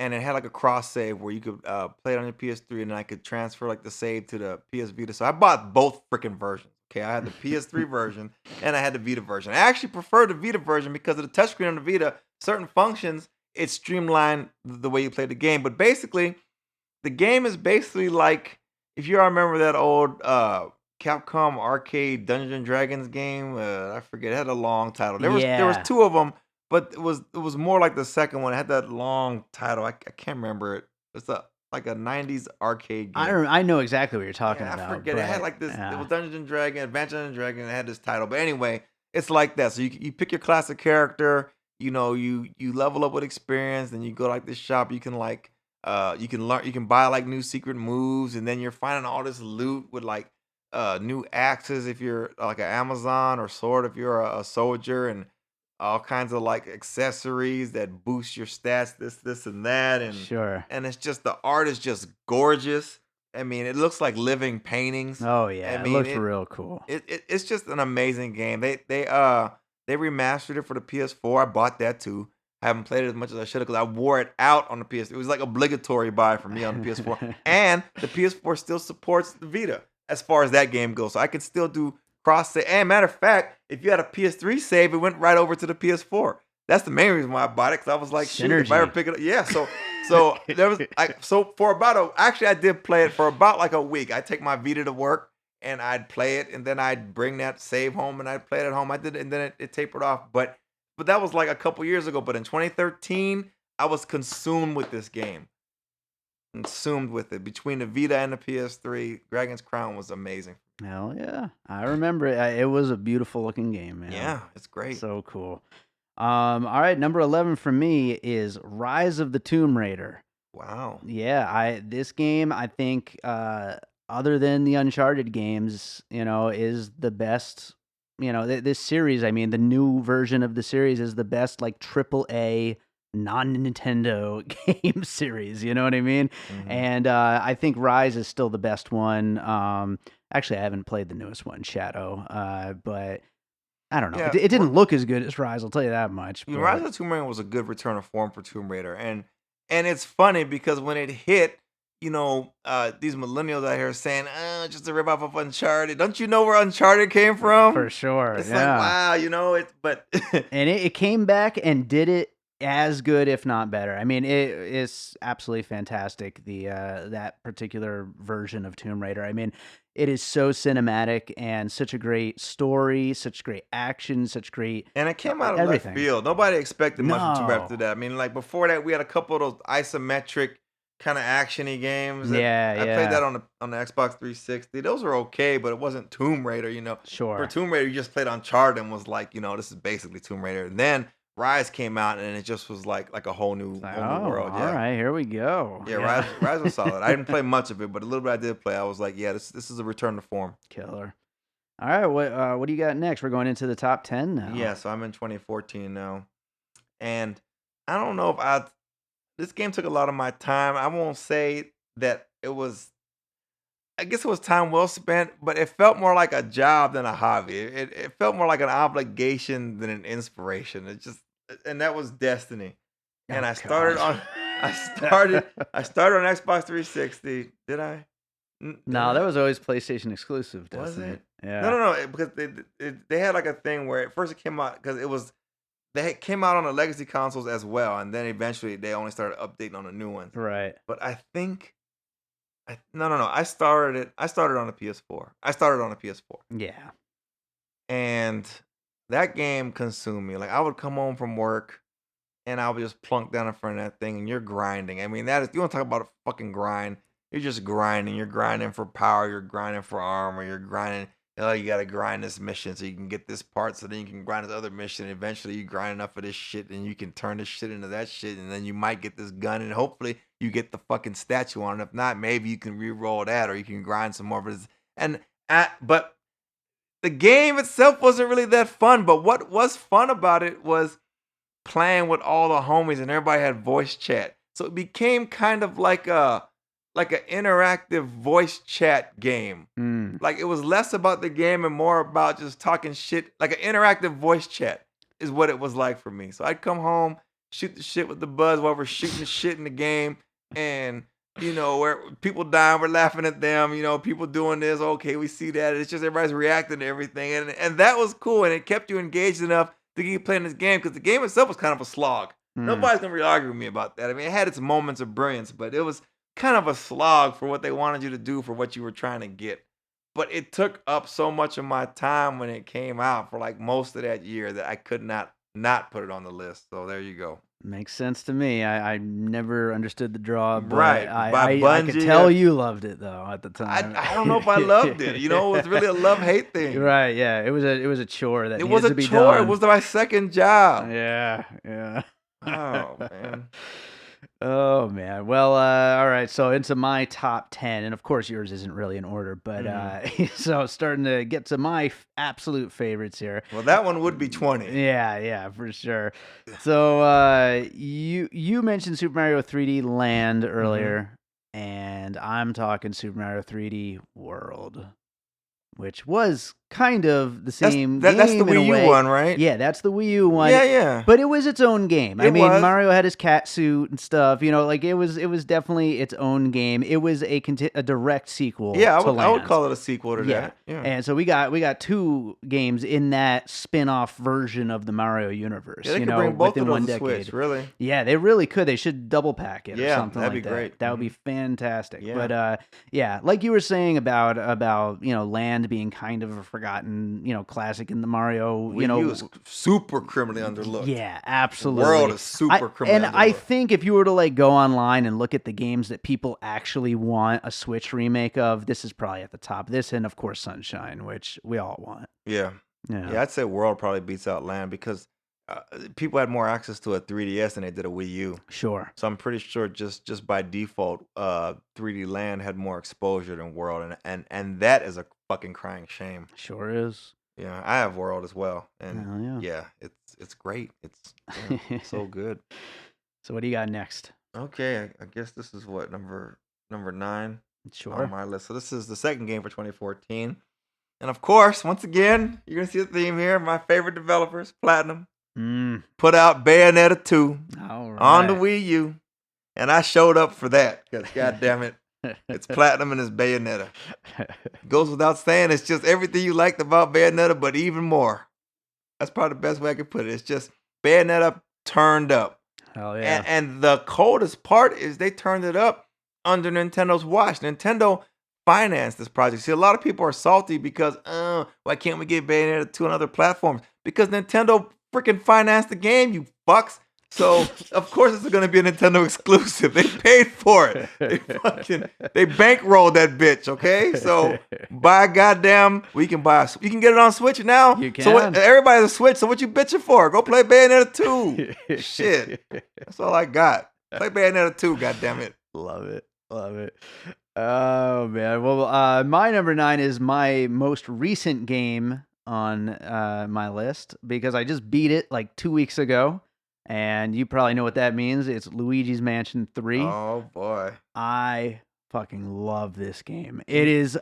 B: and it had like a cross save where you could play it on your PS3, and then I could transfer like the save to the PS Vita. So I bought both freaking versions. Okay, I had the PS3 version and I had the Vita version. I actually preferred the Vita version because of the touchscreen on the Vita. Certain functions, it streamlined the way you play the game. But basically, the game is basically like, if you all remember that old Capcom arcade Dungeons and Dragons game, I forget, it had a long title. There was 2 of them. But it was more like the second one. It had that long title. I can't remember it. It's like a 90s arcade game.
A: I know exactly what you're talking about.
B: I forget. It had like this. It was Dungeons and Dragons, Advanced Dungeons and Dragons. It had this title. But anyway, it's like that. So you pick your classic character. You level up with experience. Then you go like this shop. You can like you can learn. You can buy like new secret moves. And then you're finding all this loot with like new axes if you're like an Amazon, or sword if you're a soldier, and all kinds of like accessories that boost your stats, this and that, and and it's just, the art is just gorgeous. I mean, it looks like living paintings.
A: Oh yeah, I mean, it looks real cool.
B: It's just an amazing game. They remastered it for the PS4. I bought that too. I haven't played it as much as I should have because I wore it out on the PS. It was like obligatory buy for me on the PS4, and the PS4 still supports the Vita as far as that game goes, so I can still do cross save. And matter of fact, if you had a PS3 save, it went right over to the PS4. That's the main reason why I bought it, because I was like, shoot, if I ever pick it up. Yeah, so there was I did play it for about like a week. I'd take my Vita to work and I'd play it, and then I'd bring that save home and I'd play it at home. I did it, and then it tapered off. But but that was like a couple years ago. But in 2013, I was consumed with this game. Consumed with it. Between the Vita and the PS3, Dragon's Crown was amazing.
A: Hell yeah. I remember it. It was a beautiful looking game, man.
B: Yeah, it's great.
A: So cool. All right, number 11 for me is Rise of the Tomb Raider.
B: Wow.
A: Yeah, this game, I think, other than the Uncharted games, is the best. This series, I mean, the new version of the series is the best, like, AAA non-Nintendo game series, you know what I mean?
B: Mhm.
A: And I think Rise is still the best one. Actually, I haven't played the newest one, Shadow, but I don't know.
B: Yeah,
A: It didn't look as good as Rise, I'll tell you that much.
B: You know, Rise of the Tomb Raider was a good return of form for Tomb Raider, and it's funny because when it hit, these millennials out here saying, just a ripoff of Uncharted. Don't you know where Uncharted came from?
A: For sure.
B: It's
A: yeah.
B: like, wow, but
A: and it came back and did it as good, if not better. I mean, it is absolutely fantastic. That particular version of Tomb Raider. I mean, it is so cinematic and such a great story, such great action, such great.
B: And it came out of
A: everything.
B: left field. Nobody expected much from Tomb Raider
A: No.
B: after that. I mean, like before that, we had a couple of those isometric kind of actiony games. I played that on the Xbox 360. Those were okay, but it wasn't Tomb Raider.
A: Sure.
B: For Tomb Raider, you just played Uncharted and was like, this is basically Tomb Raider. And then Rise came out, and it just was like a whole new world. Yeah.
A: All right, here we go.
B: Yeah, Rise was solid. I didn't play much of it, but a little bit I did play. I was like, yeah, this is a return to form.
A: Killer. All right, what do you got next? We're going into the top 10 now.
B: Yeah, so I'm in 2014 now, and I don't know if this game took a lot of my time. I won't say that it was. I guess it was time well spent, but it felt more like a job than a hobby. It felt more like an obligation than an inspiration. And that was Destiny. And I started on Xbox 360. Did I?
A: No, that was always PlayStation exclusive.
B: Was it?
A: Yeah.
B: No, because they had like a thing where at first it came out because they came out on the legacy consoles as well, and then eventually they only started updating on the new ones.
A: Right.
B: But I think. No. I started on the PS4. I started on the PS4.
A: Yeah.
B: And that game consumed me. Like I would come home from work and I would just plunk down in front of that thing and you're grinding. I mean, you want to talk about a fucking grind. You're just grinding. You're grinding for power. You're grinding for armor. You're grinding. You got to grind this mission so you can get this part so then you can grind this other mission. And eventually you grind enough of this shit and you can turn this shit into that shit. And then you might get this gun and hopefully you get the fucking statue on it. If not, maybe you can re-roll that or you can grind some more of this. But the game itself wasn't really that fun. But what was fun about it was playing with all the homies and everybody had voice chat. So it became kind of like an interactive voice chat game. Like it was less about the game and more about just talking shit. Like an interactive voice chat is what it was like for me. So I'd come home, shoot the shit with the buzz while we're shooting the shit in the game. And, where people dying, we're laughing at them. People doing this. Okay, we see that. It's just everybody's reacting to everything. And that was cool. And it kept you engaged enough to keep playing this game because the game itself was kind of a slog. Nobody's going to really argue with me about that. I mean, it had its moments of brilliance, but it was kind of a slog for what they wanted you to do for what you were trying to get. But it took up so much of my time when it came out for like most of that year that I could not put it on the list. So there you go.
A: Makes sense to me. I never understood the draw, but
B: right.
A: I could tell you loved it though at the time.
B: I don't know if I loved it. It was really a love-hate thing.
A: Right, yeah. It was a chore that
B: it
A: needed
B: was a
A: to be
B: chore.
A: done.
B: It was my second job.
A: Yeah.
B: Oh man.
A: Oh man. Well, all right. So into my top 10, and of course yours isn't really in order, but so starting to get to my absolute favorites here.
B: Well, that one would be 20.
A: Yeah, for sure. So you mentioned Super Mario 3D Land earlier, and I'm talking Super Mario 3D World, which was kind of the same game
B: that's the
A: in a
B: Wii
A: way.
B: U one, right?
A: Yeah, that's the Wii U one.
B: Yeah.
A: But it was its own game. I mean,
B: was.
A: Mario had his cat suit and stuff. Like it was definitely its own game. It was a direct sequel.
B: Yeah,
A: to
B: I would
A: Land.
B: call it a sequel to that. Yeah.
A: And so we got two games in that spin-off version of the Mario universe.
B: Yeah, they could bring both
A: within
B: of those
A: one
B: to
A: decade.
B: Switch, really.
A: Yeah, they really could. They should double pack it or something
B: that'd
A: like
B: be
A: that.
B: great.
A: That would be fantastic.
B: Yeah.
A: But like you were saying about Land being kind of a forgotten, classic in the Mario,
B: Wii U is super criminally underlooked.
A: Yeah,
B: The
A: absolutely.
B: world is super criminally underlooked.
A: I think if you were to like go online and look at the games that people actually want a Switch remake of, this is probably at the top. This and of course Sunshine, which we all want.
B: Yeah.
A: Yeah.
B: I'd say World probably beats out Land because people had more access to a 3DS than they did a Wii U.
A: Sure.
B: So I'm pretty sure just by default, 3D Land had more exposure than World, and that is a fucking crying shame.
A: Sure is.
B: Yeah, I have World as well, and
A: Hell yeah.
B: it's great. It's so good.
A: So what do you got next?
B: Okay, I guess this is what number 9
A: Sure.
B: on my list. So this is the second game for 2014, and of course, once again, you're gonna see the theme here. My favorite developers, Platinum, put out Bayonetta 2 on the Wii U, and I showed up for that because god damn it, it's Platinum and it's Bayonetta. Goes without saying, it's just everything you liked about Bayonetta, but even more. That's probably the best way I could put it. It's just Bayonetta turned up.
A: Hell yeah.
B: And the coldest part is they turned it up under Nintendo's watch. Nintendo financed this project. See, a lot of people are salty because, why can't we get Bayonetta 2 on other platforms? Because Nintendo freaking financed the game, you fucks. So, of course, it's going to be a Nintendo exclusive. They paid for it. They bankrolled that bitch, okay? So, by goddamn, you can get it on Switch now.
A: You can.
B: So, everybody has a Switch, so what you bitching for? Go play Bayonetta 2. Shit. That's all I got. Play Bayonetta 2, goddammit.
A: Love it. Oh, man. Well, my number 9 is my most recent game on my list because I just beat it like 2 weeks ago. And you probably know what that means. It's Luigi's Mansion 3.
B: Oh, boy.
A: I fucking love this game. It is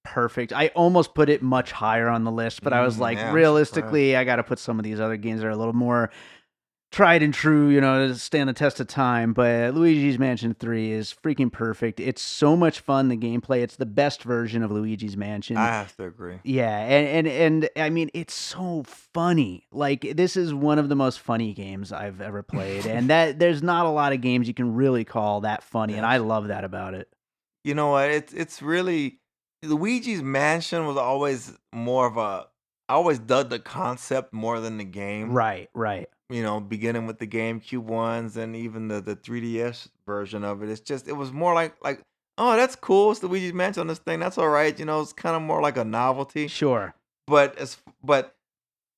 A: perfect. I almost put it much higher on the list, but I was like, realistically, I got to put some of these other games that are a little more tried and true, to stand the test of time. But Luigi's Mansion 3 is freaking perfect. It's so much fun, the gameplay. It's the best version of Luigi's Mansion.
B: I have to agree.
A: Yeah, and I mean, it's so funny. Like, this is one of the most funny games I've ever played. And that there's not a lot of games you can really call that funny, and I love that about it.
B: You know what? It's really Luigi's Mansion was always more of I always dug the concept more than the game.
A: Right.
B: Beginning with the GameCube ones and even the 3DS version of it. It was more like, oh, that's cool. It's Luigi's Mansion on this thing. That's all right. It's kind of more like a novelty.
A: Sure.
B: But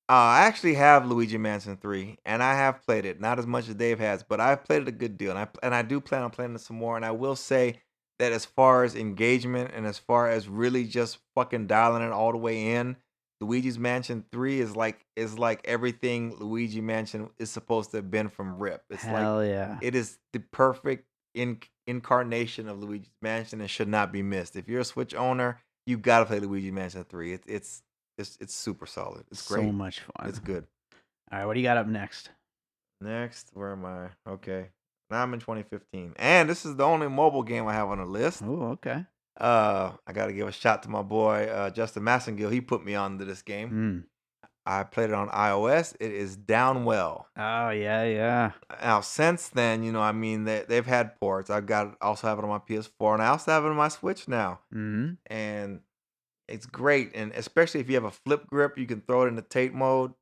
B: I actually have Luigi Mansion 3, and I have played it. Not as much as Dave has, but I've played it a good deal. And I do plan on playing it some more. And I will say that as far as engagement and as far as really just fucking dialing it all the way in, Luigi's Mansion 3 is like everything Luigi Mansion is supposed to have been from RIP. It's
A: yeah.
B: It is the perfect incarnation of Luigi's Mansion and should not be missed. If you're a Switch owner, you gotta play Luigi Mansion 3. It's super solid. It's great.
A: So much fun.
B: It's good.
A: All right, what do you got up next?
B: Next, where am I? Okay. Now I'm in 2015. And this is the only mobile game I have on the list.
A: Oh, okay.
B: I got to give a shout to my boy, Justin Massengill. He put me onto this game. I played it on iOS. It is Downwell.
A: Oh, yeah.
B: Now, since then, they've had ports. also have it on my PS4, and I also have it on my Switch now. And it's great. And especially if you have a flip grip, you can throw it into Tate mode,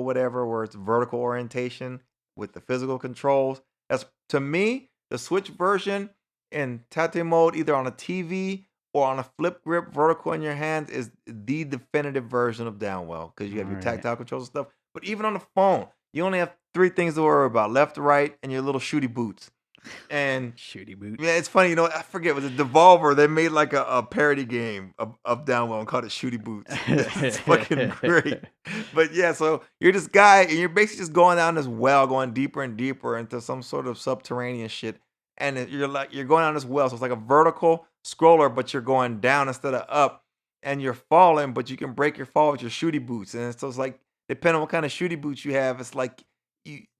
B: whatever, where it's vertical orientation with the physical controls. That's, to me, the Switch version in Tate mode, either on a TV or on a flip grip vertical in your hands, is the definitive version of Downwell because you have your tactile controls and stuff. But even on the phone, you only have 3 things to worry about: left, right, and your little shooty boots. And
A: shooty boots.
B: Yeah, it's funny. I forget, was it Devolver? They made like a parody game of Downwell and called it Shooty Boots. It's fucking great. But yeah, so you're this guy and you're basically just going down this well, going deeper and deeper into some sort of subterranean shit. And you're going down this well, so it's like a vertical scroller, but you're going down instead of up, and you're falling, but you can break your fall with your shooty boots. And so it's like, depending on what kind of shooty boots you have, it's like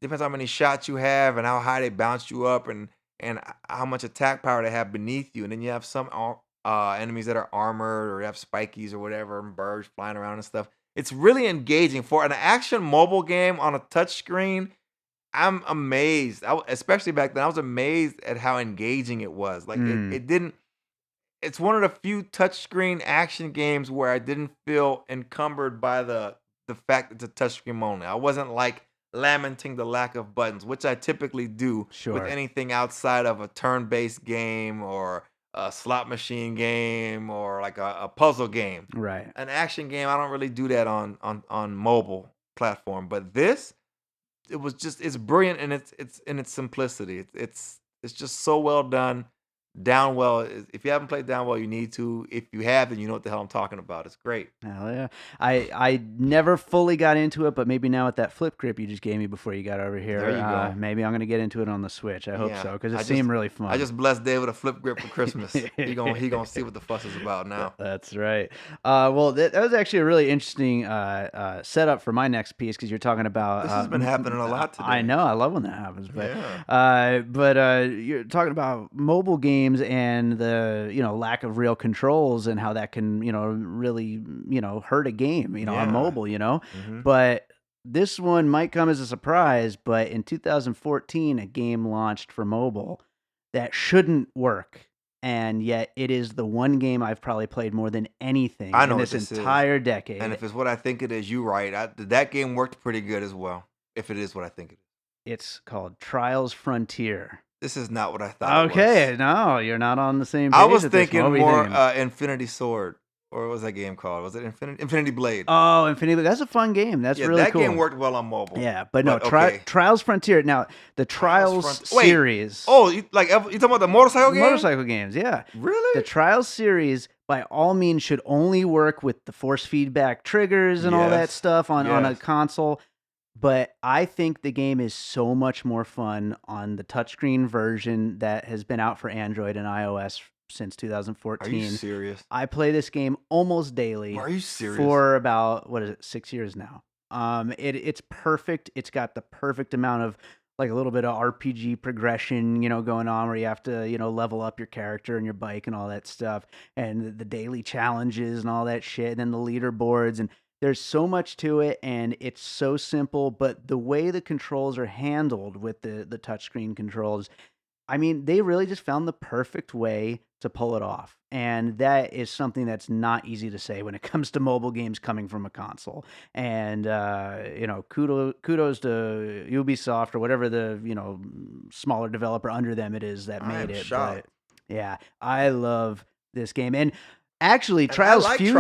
B: depends on how many shots you have and how high they bounce you up and how much attack power they have beneath you. And then you have some enemies that are armored or have spikies or whatever, and birds flying around and stuff. It's really engaging for an action mobile game on a touch screen. I'm amazed. Especially back then, I was amazed at how engaging it was. Like it didn't. it's one of the few touchscreen action games where I didn't feel encumbered by the fact it's a touchscreen only. I wasn't like lamenting the lack of buttons, which I typically do with
A: Sure.
B: anything outside of a turn-based game or a slot machine game or like a puzzle game.
A: Right.
B: An action game, I don't really do that on mobile platform. But this, it's brilliant in its simplicity. It's just so well done. Downwell, if you haven't played Downwell, you need to. If you have, then you know what the hell I'm talking about. It's great.
A: Hell yeah. I never fully got into it, but maybe now with that flip grip you just gave me before you got over here,
B: There you go.
A: maybe I'm going to get into it on the Switch. I hope
B: Yeah.
A: so, because it
B: I
A: seemed
B: just
A: really fun.
B: I just blessed Dave with a flip grip for Christmas. he gonna see what the fuss is about now.
A: That's right. Well, that was actually a really interesting setup for my next piece, because you're talking about
B: This has been happening a lot today.
A: I know. I love when that happens. But
B: Yeah.
A: you're talking about mobile games and the lack of real controls and how that can really hurt a game on
B: Yeah.
A: mobile.
B: Mhm.
A: But this one might come as a surprise. But in 2014, a game launched for mobile that shouldn't work. And yet it is the one game I've probably played more than anything
B: I know
A: in
B: what
A: this
B: this is.
A: entire decade.
B: And if it's what I think it is, you're right. That game worked pretty good as well. If it is what I think it is.
A: It's called Trials Frontier.
B: This is not what I thought it was.
A: Okay, no, you're not on the same page.
B: I was
A: with this
B: thinking
A: one. What were you
B: more
A: thinking?
B: Infinity Sword. Or what was that game called? Was it Infinity Blade?
A: Oh, Infinity. That's a fun game. That's
B: yeah,
A: really
B: that
A: cool.
B: game worked well on mobile.
A: Yeah, but no,
B: okay.
A: Trials Frontier. Now, the Trials series.
B: Oh, you talking about the motorcycle game?
A: Motorcycle games, yeah.
B: Really?
A: The Trials series, by all means, should only work with the force feedback triggers and all that
B: Yes.
A: stuff on a
B: Yes.
A: console. But I think the game is so much more fun on the touchscreen version that has been out for Android and iOS since 2014.
B: Are you serious?
A: I play this game almost daily.
B: Are you serious?
A: For about 6 years now. It's perfect. It's got the perfect amount of like a little bit of RPG progression, going on, where you have to, level up your character and your bike and all that stuff, and the daily challenges and all that shit, and then the leaderboards, and there's so much to it, and it's so simple. But the way the controls are handled with the touchscreen controls, I mean, they really just found the perfect way to pull it off. And that is something that's not easy to say when it comes to mobile games coming from a console. And, kudos to Ubisoft or whatever the, smaller developer under them it is that made it.
B: Shocked.
A: But yeah, I love this game. And actually,
B: And
A: Trials
B: I like
A: Fusion,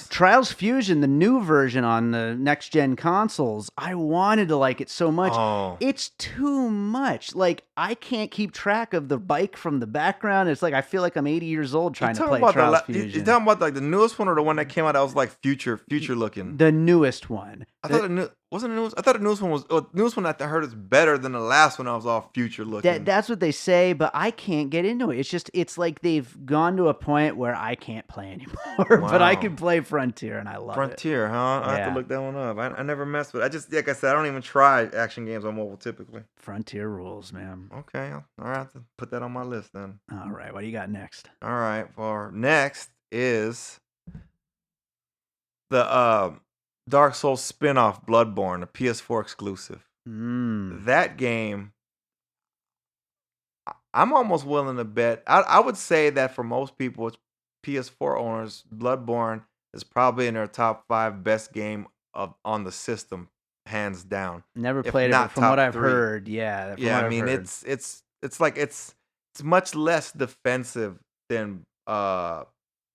B: Trials.
A: Fusion, the new version on the next gen consoles, I wanted to like it so much.
B: Oh.
A: It's too much. Like, I can't keep track of the bike from the background. It's like I feel like I'm 80 years old trying to play Trials Fusion.
B: You talking about like the newest one or the one that came out that was like future looking?
A: The newest one.
B: I thought wasn't the newest. I thought the newest one was newest one. I heard is better than the last one. I was all future looking.
A: That's what they say, but I can't get into it. It's like they've gone to a point where I can't play anymore. But I can play Frontier, and I love it.
B: Frontier, huh? I have to look that one up. I never messed with it. I just, like I said, I don't even try action games on mobile typically.
A: Frontier rules, man.
B: Okay, all right. I have to put that on my list then.
A: All right, what do you got next?
B: All right, for next is the Dark Souls spin-off Bloodbourne, a PS4 exclusive. That game, I'm almost willing to bet. I would say that for most people, it's PS4 owners, Bloodbourne is probably in their top 5 best game on the system, hands down.
A: Never played it, but from what I've heard, yeah.
B: Yeah, I mean, it's much less defensive than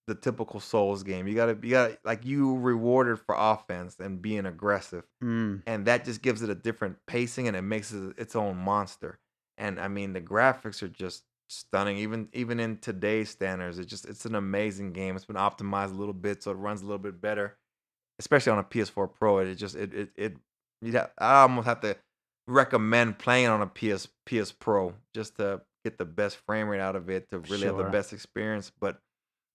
B: the typical Souls game. You gotta like, you rewarded for offense and being aggressive, and that just gives it a different pacing, and it makes it its own monster. And I mean, the graphics are just stunning, even in today's standards. It's an amazing game. It's been optimized a little bit, so it runs a little bit better, especially on a PS4 Pro. I almost have to recommend playing on a PS Pro just to get the best frame rate out of it, to really have the best experience. But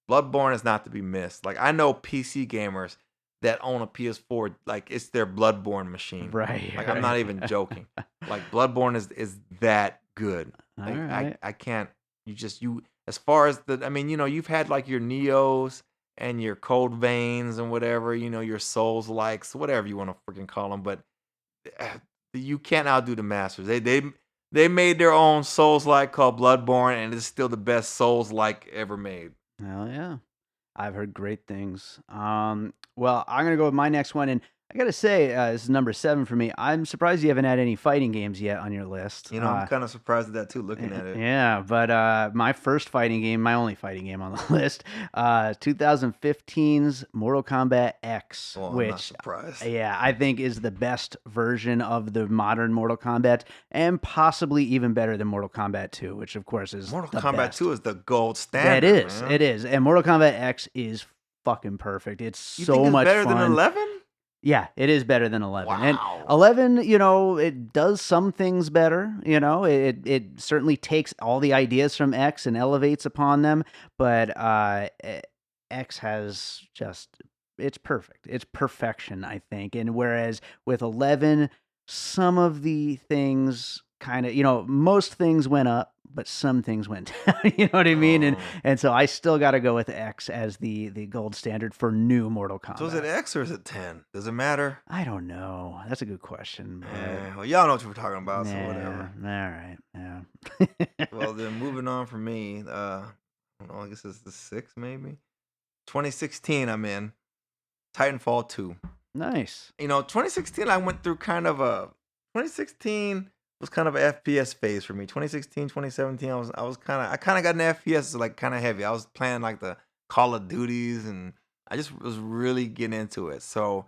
B: Bloodborne is not to be missed. Like, I know PC gamers that own a PS4, like it's their Bloodborne machine.
A: Right.
B: Like, I'm not even joking. Like, Bloodborne is that good. Like,
A: right.
B: I can't. You as far as you've had like your Neos and your Cold Veins and whatever, your Souls likes, whatever you want to freaking call them, but you can't outdo the masters. They made their own Souls like called Bloodborne, and it's still the best Souls like ever made.
A: Hell yeah. I've heard great things. Well, I'm gonna go with my next one, and I gotta say, this is number 7 for me. I'm surprised you haven't had any fighting games yet on your list.
B: You know, I'm kind of surprised at that too, looking at it.
A: Yeah, but my first fighting game, my only fighting game on the list, 2015's Mortal Kombat X,
B: Well, I'm not
A: which,
B: surprised.
A: yeah, I think is the best version of the modern Mortal Kombat, and possibly even better than Mortal Kombat 2, which of course is
B: Mortal
A: the
B: Kombat
A: best.
B: 2 is the gold
A: That
B: standard,
A: is,
B: man.
A: it is, and Mortal Kombat X is fucking perfect. It's
B: You
A: so
B: think it's
A: much
B: better than
A: fun.
B: 11?
A: Yeah, it is better than 11. And
B: Wow.
A: 11, it does some things better, it certainly takes all the ideas from X and elevates upon them, but X has just it's perfect. It's perfection, I think. And whereas with 11, some of the things kind of, most things went up, but some things went down. You know what I mean? And
B: Oh.
A: and so I still got to go with X as the gold standard for new Mortal
B: So is it
A: Kombat.
B: X or is it 10? Does it matter?
A: I don't know. That's a good question, but
B: Well, y'all know what we're talking about, so whatever.
A: all right, yeah.
B: Well, then moving on for me, I don't know, I guess it's the 6 maybe. 2016 I'm in. Titanfall 2.
A: Nice.
B: 2016 I went through kind of a 2016 was kind of an FPS phase for me. 2016, 2017 I kind of got an FPS like kind of heavy. I was playing like the Call of Duties and I just was really getting into it. So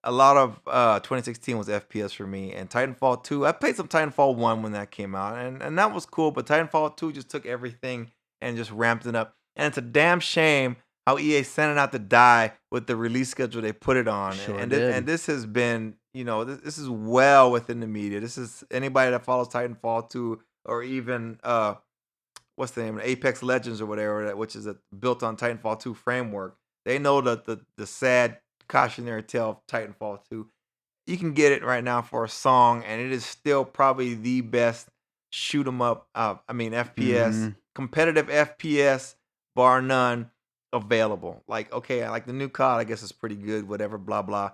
B: a lot of 2016 was FPS for me, and Titanfall 2. I played some Titanfall 1 when that came out, and that was cool. But Titanfall 2 just took everything and just ramped it up. And it's a damn shame how EA sent it out to die with the release schedule they put it on.
A: Sure
B: and
A: did.
B: this has been, this is well within the media. This is anybody that follows Titanfall 2 or even what's the name, Apex Legends or whatever, which is built on Titanfall 2 framework. They know that the sad cautionary tale of Titanfall 2. You can get it right now for a song, and it is still probably the best shoot 'em up. FPS,
A: Mhm.
B: competitive FPS, bar none, available. Like, okay, like the new COD, I guess is pretty good. Whatever, blah blah.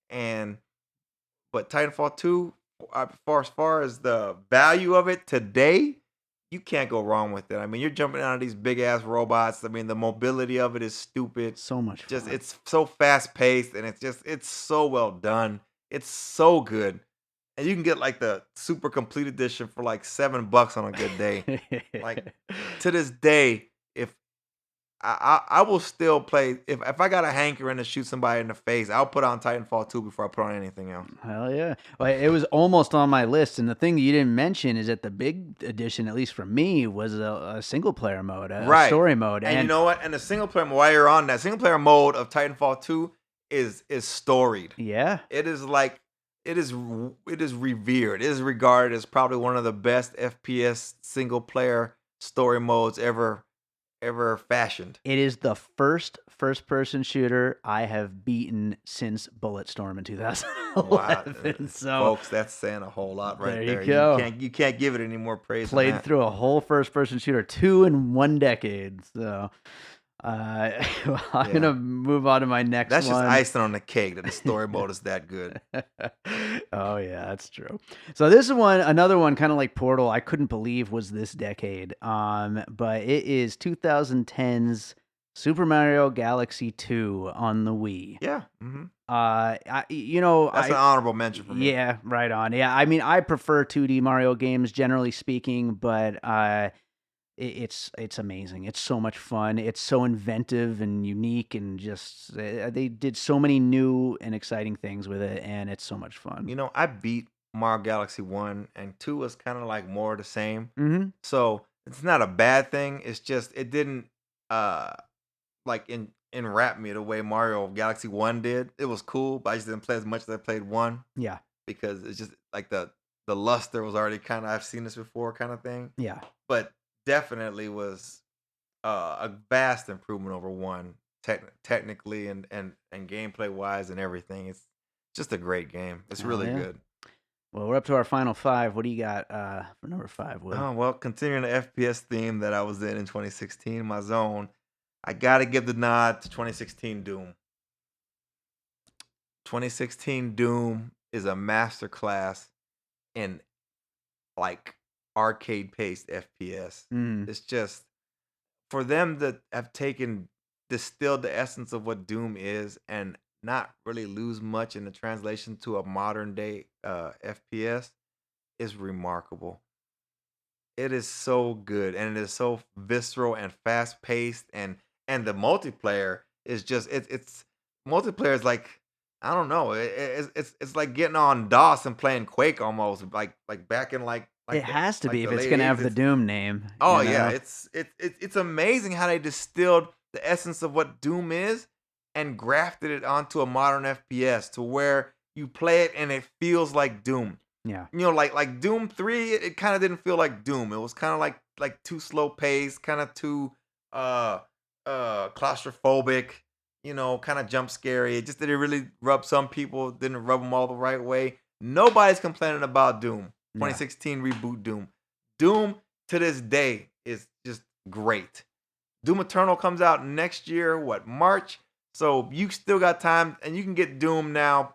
B: And but Titanfall 2, as far as the value of it today, you can't go wrong with it. I mean, you're jumping out of these big ass robots. I mean, the mobility of it is stupid.
A: So much
B: Just
A: fun.
B: it's so fast paced and it's so well done. It's so good. And you can get like the super complete edition for like $7 on a good day. Like to this day, if I will still play if I got a hankering to shoot somebody in the face, I'll put on Titanfall 2 before I put on anything else.
A: Hell yeah. Well, it was almost on my list. And the thing you didn't mention is that the big addition, at least for me, was a single player mode, a
B: Right.
A: story mode.
B: And you know what? And the single player, while you're on that, single player mode of Titanfall 2 is storied.
A: Yeah.
B: It is like it is revered. It is regarded as probably one of the best FPS single player story modes ever fashioned.
A: It is the first person shooter I have beaten since Bulletstorm in 2011.
B: Wow.
A: So
B: Folks, that's saying a whole lot right
A: there
B: there.
A: you go.
B: You can't give it any more praise than
A: Played
B: that.
A: through a whole first person shooter 2 in 1 decade. So I'm gonna move on to my next
B: That's
A: one.
B: just icing on the cake that the story mode is that good.
A: Oh yeah, that's true. So this is another one kind of like Portal. I couldn't believe was this decade. But it is 2010's Super Mario Galaxy 2 on the Wii.
B: Yeah. Mm-hmm.
A: That's
B: That's an honorable mention for me.
A: Yeah, right on. Yeah, I mean, I prefer 2D Mario games generally speaking, but it's amazing. It's so much fun. It's so inventive and unique, and just they did so many new and exciting things with it, and it's so much fun.
B: I beat Mario Galaxy 1 and 2 was kind of like more of the same.
A: Mm-hmm.
B: So it's not a bad thing. It's just it didn't like enwrap me the way Mario Galaxy 1 did. It was cool, but I just didn't play as much as I played 1
A: Yeah,
B: because it's just like the luster was already kind of I've seen this before kind of thing.
A: yeah.
B: But definitely was a vast improvement over 1 technically and gameplay wise and everything. It's just a great game. It's
A: Hell
B: really
A: yeah.
B: good.
A: Well, we're up to our final 5. What do you got for number 5, Will?
B: Oh, well, continuing the FPS theme that I was in 2016, my zone, I got to give the nod to 2016 Doom. 2016 Doom is a masterclass in like arcade paced FPS.
A: Mm.
B: It's just for them to have distilled the essence of what Doom is and not really lose much in the translation to a modern day FPS is remarkable. It is so good and it is so visceral and fast paced and the multiplayer is just it's multiplayer is like I don't know it's like getting on DOS and playing Quake almost like back in
A: It has to be
B: like
A: if
B: the
A: it's
B: late
A: gonna have
B: 80s.
A: the Doom name,
B: Oh yeah, it's amazing how they distilled the essence of what Doom is and grafted it onto a modern FPS to where you play it and it feels like Doom.
A: Yeah.
B: You know, like Doom 3, it kind of didn't feel like Doom. It was kind of like too slow paced, kind of too uh claustrophobic, you know, kind of jump scary. It just didn't really rub some people, didn't rub them all the right way. Nobody's complaining about Doom.
A: Yeah.
B: 2016 reboot Doom. Doom to this day is just great. Doom Eternal comes out next year, what, March? So you still got time and you can get Doom now.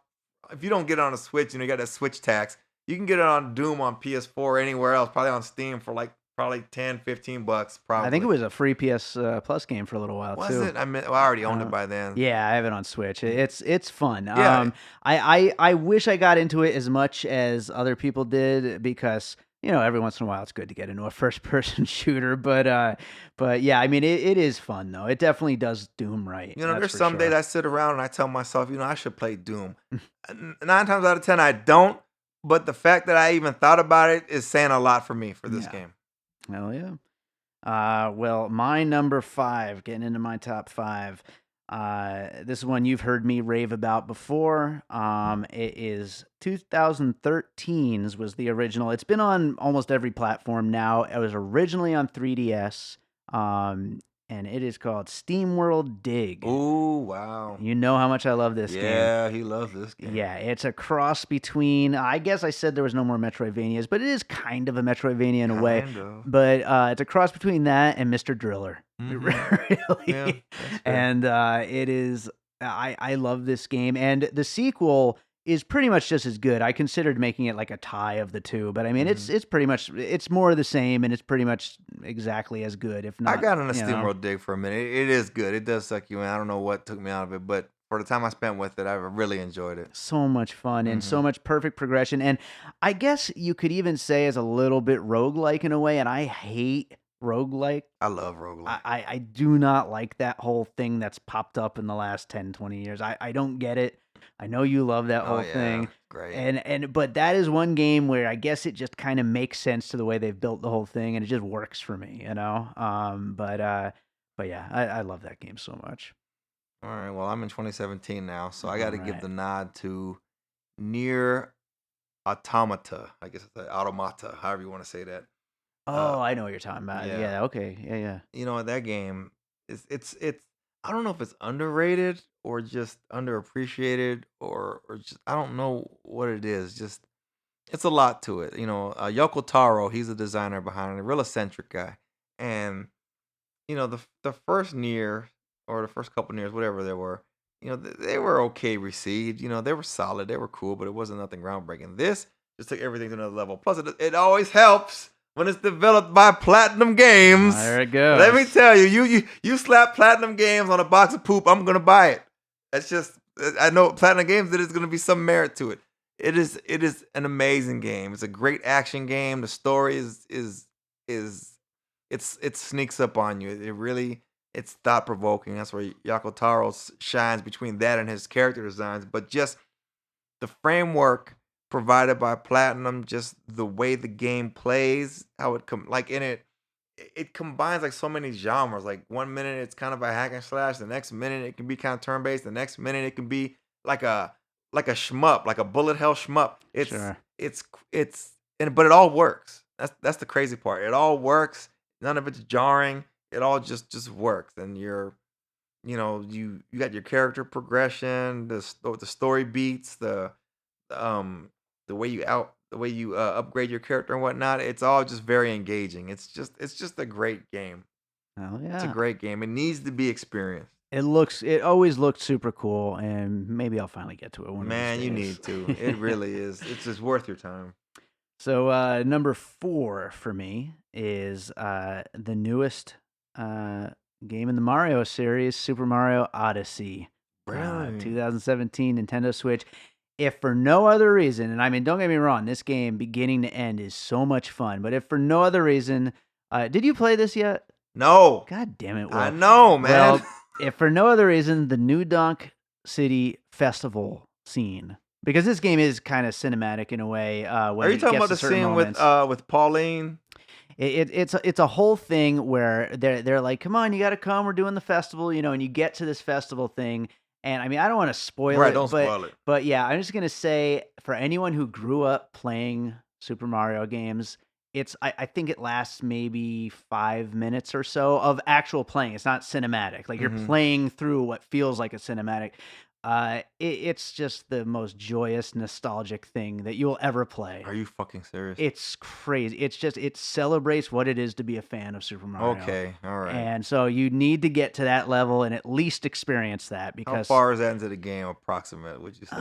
B: If you don't get it on a Switch, you know, you got that Switch tax, you can get it on Doom on PS4 or anywhere else, probably on Steam for like probably 10, $15,
A: I think it
B: probably.
A: was a free PS Plus game for a little while
B: Was
A: too.
B: it? I mean, well, I already owned it
A: Uh,
B: by then.
A: yeah, I have it on Switch. It's fun.
B: Yeah,
A: I wish I got into it as much as other people did because every once in a while it's good to get into a first person shooter. But yeah, I mean it is fun though. It definitely does Doom right.
B: you know,
A: That's
B: there's
A: for
B: some days
A: sure.
B: I sit around and I tell myself, you know, I should play Doom. 9 times out of 10, I don't. But the fact that I even thought about it is saying a lot for me for this
A: Yeah.
B: game.
A: Hell yeah. Well, my number 5, getting into my top 5. This is one you've heard me rave about before. It is 2013's was the original. It's been on almost every platform now. It was originally on 3DS. And it is called SteamWorld Dig.
B: Ooh, wow.
A: You know how much I love this game.
B: Yeah, he loves this game.
A: Yeah, it's a cross between. I guess I said there was no more Metroidvanias, but it is kind of a Metroidvania in a way.
B: Kind of.
A: But it's a cross between that and Mr. Driller. Really.
B: Yeah, that's fair.
A: And it is. I love this game, and the sequel is pretty much just as good. I considered making it like a tie of the two, but I mean it's pretty much it's more of the same, and it's pretty much exactly as good, if
B: I
A: not.
B: got on a SteamWorld Dig for a minute. It is good. It does suck you in. I don't know what took me out of it, but for the time I spent with it, I really enjoyed it.
A: So much fun and so much perfect progression. And I guess you could even say as a little bit roguelike in a way, and I hate roguelike.
B: I love roguelike.
A: I do not like that whole thing that's popped up in the last 10, 20 years. I don't get it. I know you love that whole thing.
B: Great.
A: But that is one game where I guess it just kind of makes sense to the way they've built the whole thing, and it just works for me, But yeah, I love that game so much.
B: All right. Well, I'm in 2017 now, so I got to give
A: Alright.
B: the nod to Nier Automata. I guess it's Automata, however you want to say that.
A: Oh, I know what you're talking about.
B: yeah.
A: Yeah, okay. Yeah.
B: You know, that game is it's I don't know if it's underrated or just underappreciated or just I don't know what it is. Just it's a lot to it. You know, Yoko Taro, he's the designer behind it, a real eccentric guy. And you know, the first Nier or the first couple Niers, whatever they were, you know, they were okay received. You know, they were solid, they were cool, but it wasn't nothing groundbreaking. This just took everything to another level. Plus, it always helps when it's developed by Platinum Games.
A: There it goes.
B: Let me tell you, you slap Platinum Games on a box of poop, I'm gonna buy it. That's just I know Platinum Games, there's gonna be some merit to it. It is an amazing game. It's a great action game. The story is it sneaks up on you. It really it's thought provoking. That's where Yako Taro shines between that and his character designs. But just the framework provided by Platinum, just the way the game plays, how it it combines like so many genres. Like 1 minute it's kind of a hack and slash, the next minute it can be kind of turn based, the next minute it can be like a shmup, like a bullet hell shmup.
A: Sure.
B: But it all works. That's the crazy part. It all works. None of it's jarring. It all just works, and you got your character progression, the story beats, the way you upgrade your character and whatnot. It's all just very engaging. It's just a great game.
A: Oh
B: It's a
A: yeah.
B: great game. It needs to be experienced.
A: It always looked super cool, and maybe I'll finally get to it one
B: Man,
A: of these
B: you
A: days.
B: need to. It really is. It's just worth your time.
A: So number 4 for me is the newest game in the Mario series, Super Mario Odyssey.
B: Really?
A: 2017 Nintendo Switch. If for no other reason, and I mean, don't get me wrong, this game beginning to end is so much fun, but if for no other reason, did you play this yet?
B: No.
A: God damn it, Will.
B: I know, man.
A: Well, if for no other reason, the New Donk City Festival scene, because this game is kind of cinematic in a way. When
B: Are you
A: it
B: talking
A: gets
B: about
A: to
B: the
A: certain
B: scene
A: moments.
B: with Pauline?
A: It's a whole thing where they're like, come on, you got to come. We're doing the festival, and you get to this festival thing. And I mean, I don't want to spoil
B: Right,
A: it,
B: don't spoil it.
A: But yeah, I'm just gonna say for anyone who grew up playing Super Mario games, I think it lasts maybe 5 minutes or so of actual playing. It's not cinematic. Like you're playing through what feels like a cinematic. It's just the most joyous, nostalgic thing that you'll ever play.
B: Are you fucking serious?
A: It's crazy. It celebrates what it is to be a fan of Super Mario.
B: Okay, all right.
A: And so you need to get to that level and at least experience that, because
B: how far is that into the game, approximate? Would you say?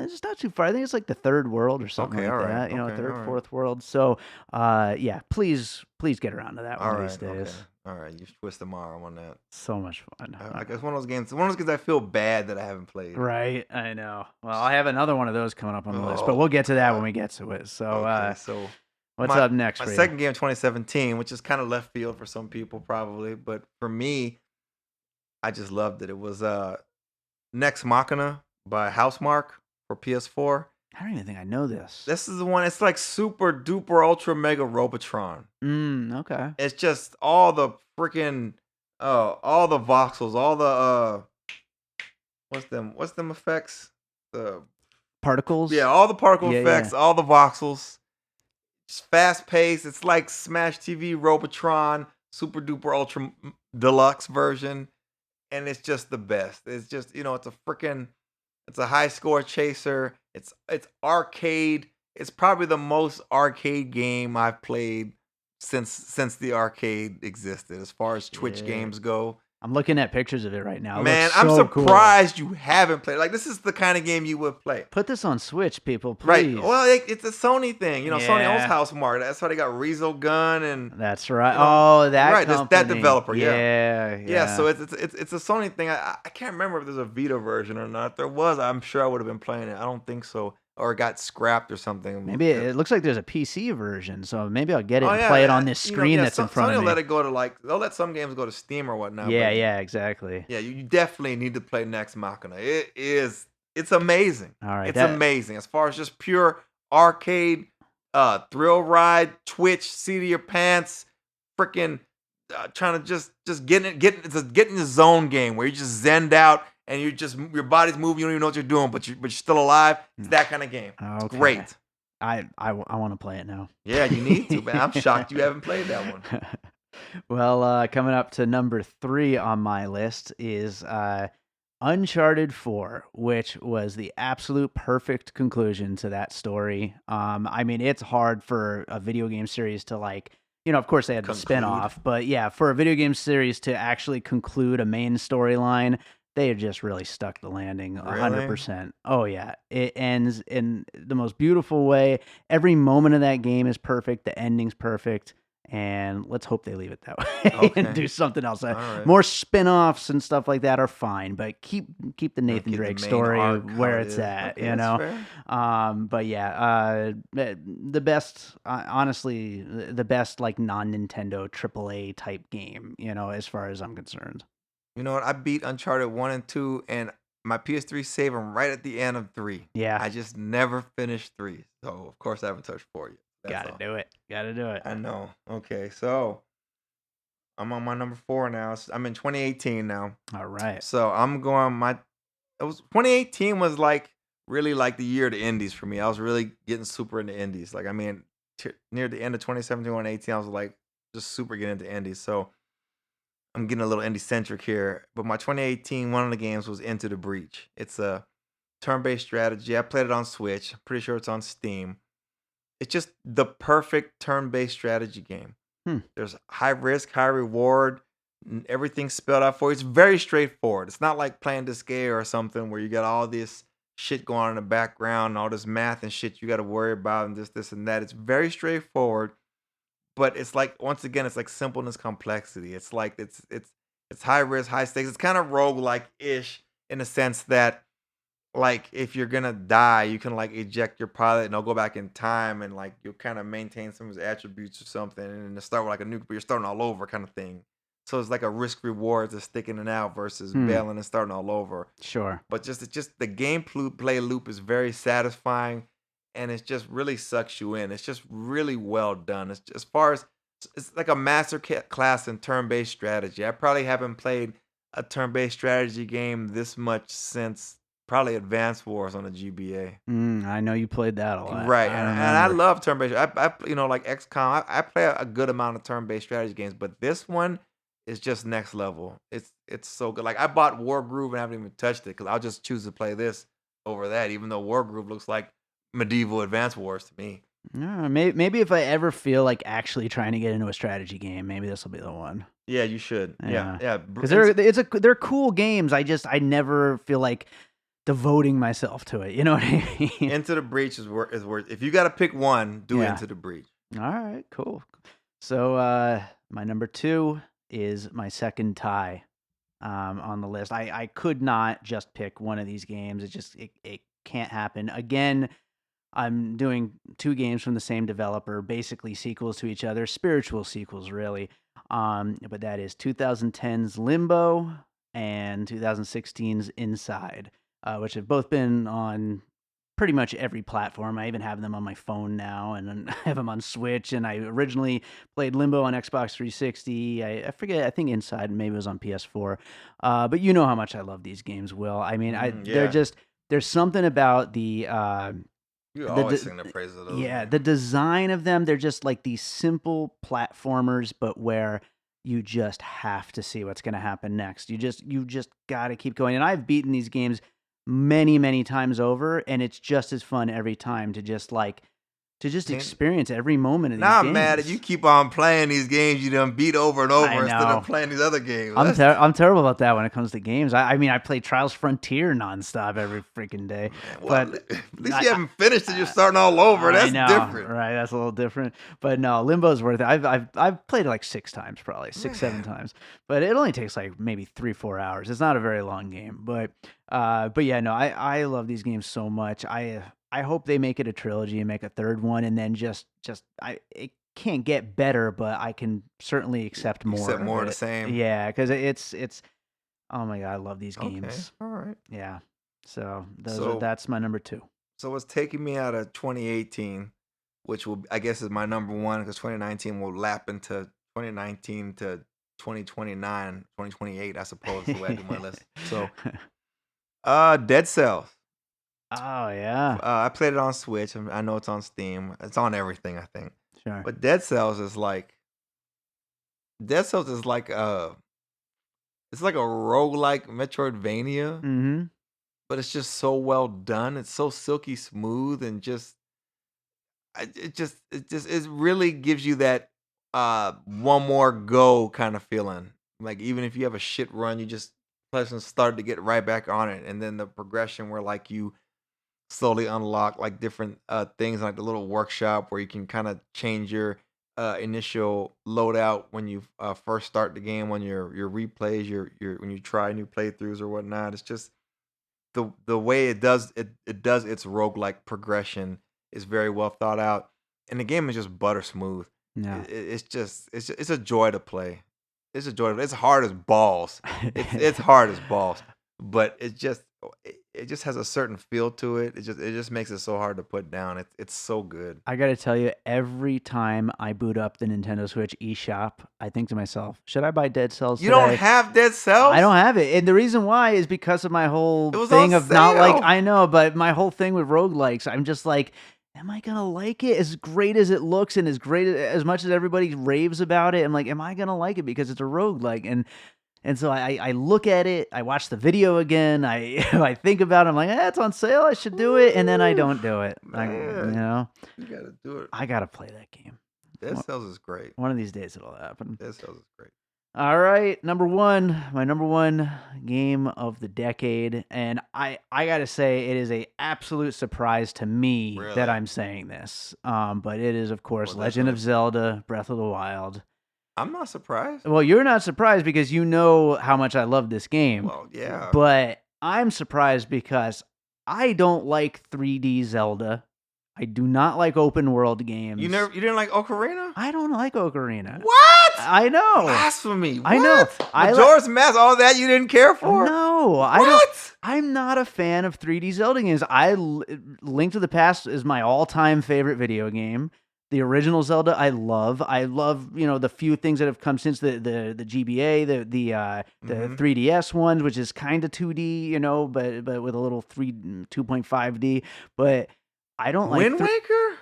A: it's not too far. I think it's like the third world or something
B: Okay,
A: like
B: all
A: that.
B: right. Okay,
A: Third,
B: all right.
A: fourth world. So, yeah, please get around to that one
B: All
A: these
B: right,
A: days.
B: okay. All right, you twisted my arm on that.
A: So much fun.
B: I guess one of those games I feel bad that I haven't played.
A: Right, I know. Well, I have another one of those coming up on the list, but
B: Oh,
A: we'll get to that
B: God.
A: when we get to it. So,
B: Okay, so
A: what's up next
B: my
A: for you?
B: second game, 2017, which is kind of left field for some people probably, but for me, I just loved it. It was Next Machina by Housemarque for PS4.
A: I don't even think I know this.
B: This is the one. It's like super duper ultra mega Robotron.
A: Okay.
B: It's just all the freaking all the voxels, all the what's them effects? The
A: Particles?
B: Yeah, all the particle
A: Yeah,
B: effects,
A: yeah.
B: all the voxels. It's fast paced. It's like Smash TV Robotron, super duper ultra deluxe version, and it's just the best. It's just, it's a high score chaser. It's arcade. It's probably the most arcade game I've played since the arcade existed, as far as Twitch
A: Shit.
B: games go.
A: I'm looking at pictures of it right now. It
B: Man,
A: looks
B: I'm
A: so cool.
B: surprised you haven't played. Like, this is the kind of game you would play.
A: Put this on Switch, people,
B: Right.
A: please.
B: Well, it's a Sony thing. Sony owns
A: Yeah.
B: Housemarque. That's why they got Gun and
A: That's right.
B: that
A: Right,
B: company. That developer.
A: Yeah.
B: Yeah. So it's a Sony thing. I can't remember if there's a Vita version or not. If there was, I'm sure I would have been playing it. I don't think so, or it got scrapped or something.
A: Maybe it looks like there's a PC version, so maybe I'll get it and
B: yeah,
A: play it on this screen that's in front
B: Sony
A: of me.
B: will let it go to they'll let some games go to Steam or whatnot.
A: Yeah, exactly.
B: Yeah, you definitely need to play Next Machina. It's amazing.
A: All right,
B: it's amazing as far as just pure arcade, thrill ride, Twitch, seat of your pants, freaking trying to just get in the zone game where you just zenned out and your body's moving, you don't even know what you're doing, but you're still alive. It's that kind of game. It's great.
A: I want to play it now.
B: Yeah, you need to, man. I'm shocked you haven't played that one.
A: Well, coming up to number 3 on my list is Uncharted 4, which was the absolute perfect conclusion to that story. I mean, it's hard for a video game series to of course they had the spinoff, but yeah, for a video game series to actually conclude a main storyline, they had just really stuck the landing 100%. Oh yeah, it ends in the most beautiful way. Every moment of that game is perfect. The ending's perfect. And let's hope they leave it that way and do something else.
B: Right.
A: More spin-offs and stuff like that are fine, but keep the Nathan Drake story where it's at,
B: Fair.
A: But yeah, the best, honestly, the best non-Nintendo AAA type game, as far as I'm concerned.
B: You know what? I beat Uncharted 1 and 2, and my PS3 saved them right at the end of 3.
A: Yeah.
B: I just never finished 3. So, of course, I haven't touched 4 yet.
A: Gotta do it.
B: I know. Okay, so I'm on my number 4 now. I'm in 2018 now.
A: All right.
B: So I'm going 2018 was really the year of the indies for me. I was really getting super into indies. Near the end of 2017, 2018, I was just super getting into indies. So I'm getting a little indie-centric here. But my 2018, one of the games was Into the Breach. It's a turn-based strategy. I played it on Switch. I'm pretty sure it's on Steam. It's just the perfect turn-based strategy game. There's high risk, high reward. Everything's spelled out for you. It's very straightforward. It's not like playing Disgaea or something where you got all this shit going on in the background and all this math and shit you got to worry about and this and that. It's very straightforward. but it's like once again, it's like simpleness, complexity. It's like it's high risk, high stakes. It's kind of roguelike ish in the sense that like if you're gonna die, you can like eject your pilot and they'll go back in time and like you'll kind of maintain some of his attributes or something and then start with like a nuke, but you're starting all over kind of thing. So it's like a risk reward to sticking it out versus
A: Hmm.
B: bailing and starting all over.
A: Sure.
B: But just the gameplay loop is very satisfying, and it just really sucks you in. It's just really well done. It's as far as it's like a master class in turn-based strategy. I probably haven't played a turn-based strategy game this much since probably Advance Wars on the GBA.
A: I know you played that a lot.
B: Right,
A: I
B: and I
A: remember.
B: love turn-based. Like XCOM. I play a good amount of turn-based strategy games, but this one is just next level. It's so good. Like I bought Wargroove and I haven't even touched it because I'll just choose to play this over that, even though Wargroove looks like medieval Advance Wars to me.
A: Yeah, maybe if I ever feel like actually trying to get into a strategy game, maybe this will be the one.
B: Yeah, you should. Yeah, yeah.
A: Because they're cool games. I never feel like devoting myself to it. You know what I mean?
B: Into the Breach is worth. If you got to pick one, do
A: Yeah.
B: Into the Breach.
A: All right, cool. So my number 2 is my second tie on the list. I could not just pick one of these games. It can't happen. Again, I'm doing 2 games from the same developer, basically sequels to each other, spiritual sequels, really. But that is 2010's Limbo and 2016's Inside, which have both been on pretty much every platform. I even have them on my phone now, and I have them on Switch. And I originally played Limbo on Xbox 360. I forget. I think Inside maybe was on PS4. But you know how much I love these games, Will. I mean, they're
B: Yeah.
A: just there's something about the
B: You always sing the praises of those.
A: yeah,
B: games.
A: the design of them, they're just like these simple platformers, but where you just have to see what's going to happen next. You just got to keep going. And I've beaten these games many times over, and it's just as fun every time to just experience every moment of these
B: Now
A: games.
B: I'm mad that you keep on playing these games you done beat over and over instead
A: know.
B: of playing these other games.
A: I'm terrible about that when it comes to games. I mean, I play Trials Frontier nonstop every freaking day.
B: Well,
A: but
B: at least you haven't finished it. You're starting all over. That's different.
A: Right? That's a little different. But no, Limbo's worth it. I've played it like 6 times, probably 7 times. But it only takes like maybe 3-4 hours. It's not a very long game. But yeah, no, I love these games so much. I hope they make it a trilogy and make a third one, and then it can't get better, but I can certainly accept more.
B: Accept more of the same.
A: Yeah, because it's oh my god, I love these games.
B: Okay, all right.
A: Yeah, so
B: So-
A: that's my number 2.
B: So what's taking me out of 2018, which will I guess is my number one because 2019 will lap into 2019 to 2029, 2028, I suppose, the way I do my list. So, Dead Cells.
A: Oh yeah,
B: I played it on Switch. I know it's on Steam. It's on everything, I think.
A: sure.
B: But Dead Cells is like it's like a roguelike Metroidvania,
A: Mm-hmm.
B: but it's just so well done. It's so silky smooth and just it really gives you that one more go kind of feeling. Like even if you have a shit run, you just pleasant start to get right back on it, and then the progression where like you slowly unlock like different things like the little workshop where you can kind of change your initial loadout when you first start the game on your replays, your when you try new playthroughs or whatnot. It's just the way it does its roguelike progression is very well thought out, and the game is just butter smooth.
A: Yeah.
B: It's a joy to play. It's a joy. It's hard as balls. It's hard as balls, but it just has a certain feel to it. It just makes it so hard to put down. It's so good.
A: I gotta tell you, every time I boot up the Nintendo Switch eShop, I think to myself, should I buy Dead Cells
B: You
A: today?
B: don't have Dead Cells?
A: I don't have it. And the reason why is because of my whole
B: It was
A: thing
B: on
A: of not like,
B: sale.
A: I know, but my whole thing with roguelikes, I'm just like, am I gonna like it? As great as it looks and as much as everybody raves about it, I'm like, am I gonna like it because it's a roguelike? And so I look at it, I watch the video again, I think about it, I'm like, it's on sale, I should do it, and then I don't do it. You know?
B: You gotta do it.
A: I gotta play that game.
B: Dead Cells is great.
A: One of these days it'll happen.
B: Dead Cells is great.
A: All right, my number one game of the decade, and I gotta say it is a absolute surprise to me that
B: Really?
A: I'm saying this. But it is of course
B: Well,
A: Legend of
B: definitely.
A: Zelda: Breath of the Wild.
B: I'm not surprised.
A: Well, you're not surprised because you know how much I love this game,
B: Well, yeah.
A: but I'm surprised because I don't like 3D Zelda. I do not like open world games.
B: You didn't like Ocarina?
A: I don't like Ocarina.
B: What?
A: I know.
B: Blasphemy.
A: I know.
B: What? Majora's Mask, all that you didn't care for?
A: No, I don't.
B: What?
A: I'm not a fan of 3D Zelda games. Link to the Past is my all-time favorite video game. The original Zelda, I love. I love, the few things that have come since the GBA, the 3DS ones, which is kind of 2D, but with a little 2.5D. But I don't like
B: Wind Waker?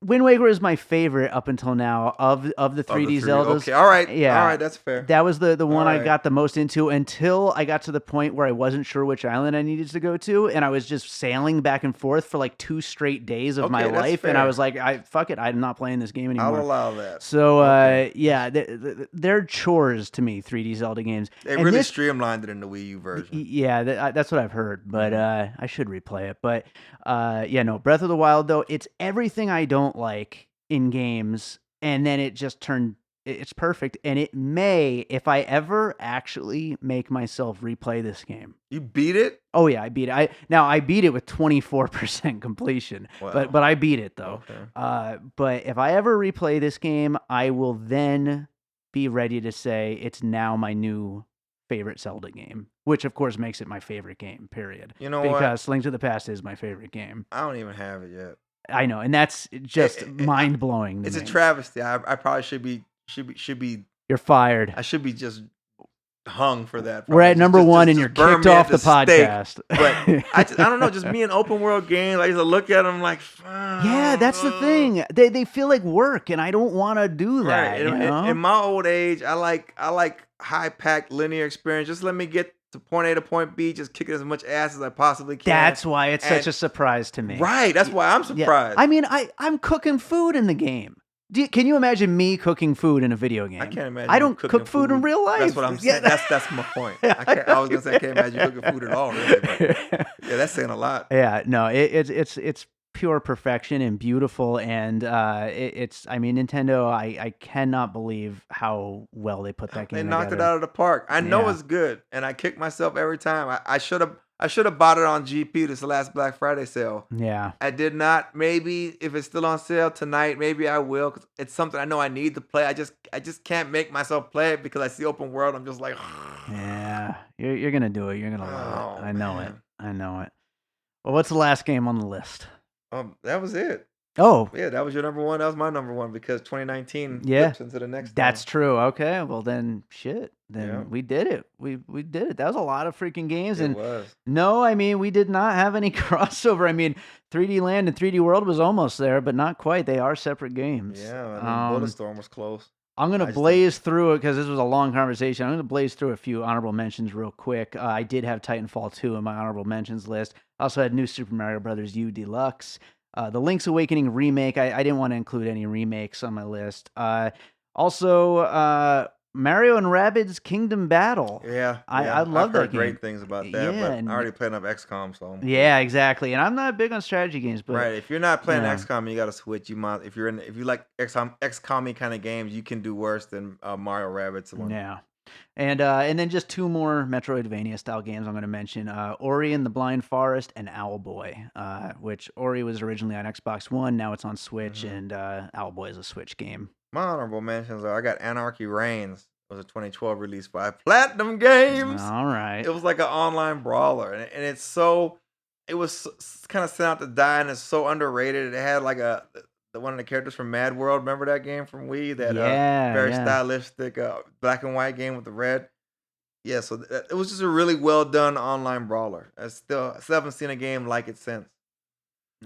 A: Wind Waker is my favorite up until now of the 3D Zeldas.
B: Okay, all right.
A: Yeah.
B: All right, that's fair.
A: That was the one I
B: right.
A: got the most into until I got to the point where I wasn't sure which island I needed to go to, and I was just sailing back and forth for like 2 straight days of my
B: Okay, that's
A: life, and I
B: fair.
A: was like, fuck it, I'm not playing this game anymore.
B: I'll allow that.
A: So,
B: Okay.
A: yeah, they're chores to me, 3D Zelda games.
B: They
A: And
B: really
A: this-
B: streamlined it in the Wii U version.
A: Yeah, that's what I've heard, but I should replay it. But yeah, no, Breath of the Wild though, it's everything I don't like in games, and then it just it's perfect. And it may, if I ever actually make myself replay this game.
B: You beat it?
A: Oh yeah, I beat it. I beat it with 24% completion,
B: Wow.
A: but I beat it though.
B: Okay.
A: But if I ever replay this game, I will then be ready to say it's now my new favorite Zelda game, which of course makes it my favorite game, period.
B: You know what?
A: Because Link to the Past is my favorite game.
B: I don't even have it yet.
A: I know, and that's just mind blowing.
B: It's a travesty. I probably should be.
A: You're fired.
B: I should be just hung for that.
A: We're at number one, and
B: just
A: you're
B: burn
A: kicked
B: me at
A: off the podcast.
B: But I don't know. Just me in open world games, I used to look at them like,
A: yeah, that's the thing. They feel like work, and I don't want to do that.
B: Right. In my old age, I like high packed linear experience. Just let me get to point A to point B, just kicking as much ass as I possibly can.
A: That's why it's such a surprise to me.
B: Right. That's why I'm surprised.
A: Yeah. I mean, I'm cooking food in the game. Can you imagine me cooking food in a video game?
B: I can't imagine.
A: I don't cook food in real life.
B: That's what I'm saying. That's my point. I was gonna say I can't imagine you cooking food at all. Really, but yeah, that's saying a lot.
A: Yeah, no, it's pure perfection and beautiful, and it's. I mean, Nintendo. I cannot believe how well they put that game.
B: They knocked
A: together.
B: it out of the park. I know it's good, and I kick myself every time. I should have bought it on GP this last Black Friday sale.
A: Yeah.
B: I did not. Maybe if it's still on sale tonight, maybe I will, because it's something I know I need to play. I just can't make myself play it because I see open world. I'm just like,
A: yeah, you're gonna do it. You're gonna love it. I know
B: man.
A: it. I know it. Well, what's the last game on the list?
B: That was it.
A: Oh,
B: Yeah, that was your number one. That was my number one because 2019
A: Yeah.
B: flips into the next.
A: that's true. Okay, well then, shit. Then
B: Yeah.
A: we did it. We did it. That was a lot of freaking games,
B: It
A: and
B: was.
A: no, I mean we did not have any crossover. I mean, 3D Land and 3D World was almost there, but not quite. They are separate games.
B: Yeah, I mean, Bulletstorm was close.
A: I'm going
B: I
A: to
B: just
A: blaze through it because this was a long conversation. I'm going to blaze through a few honorable mentions real quick. I did have Titanfall 2 in my honorable mentions list. I also had New Super Mario Bros. U Deluxe. The Link's Awakening remake. I didn't want to include any remakes on my list. Also, Mario and Rabbids Kingdom Battle.
B: Yeah,
A: I love
B: I've
A: that
B: heard
A: game.
B: great things about that,
A: Yeah,
B: but
A: and-
B: I already played enough XCOM, so
A: Yeah, exactly. And I'm not big on strategy games, but
B: right. If you're not playing
A: Yeah.
B: XCOM, you got to switch. If you like XCOM kind of games, you can do worse than Mario Rabbids.
A: yeah. And then just 2 more Metroidvania style games I'm going to mention: Ori and the Blind Forest and Owlboy. Which Ori was originally on Xbox One, now it's on Switch, and Owlboy is a Switch game.
B: My honorable mentions are: I got Anarchy Reigns. It was a 2012 release by Platinum Games.
A: All right.
B: It was like an online brawler, and it was kind of sent out to die, and it's so underrated. It had like one of the characters from Mad World. Remember that game from Wii? That very
A: Yeah.
B: stylistic black and white game with the red. Yeah, so it was just a really well done online brawler. I still haven't seen a game like it since.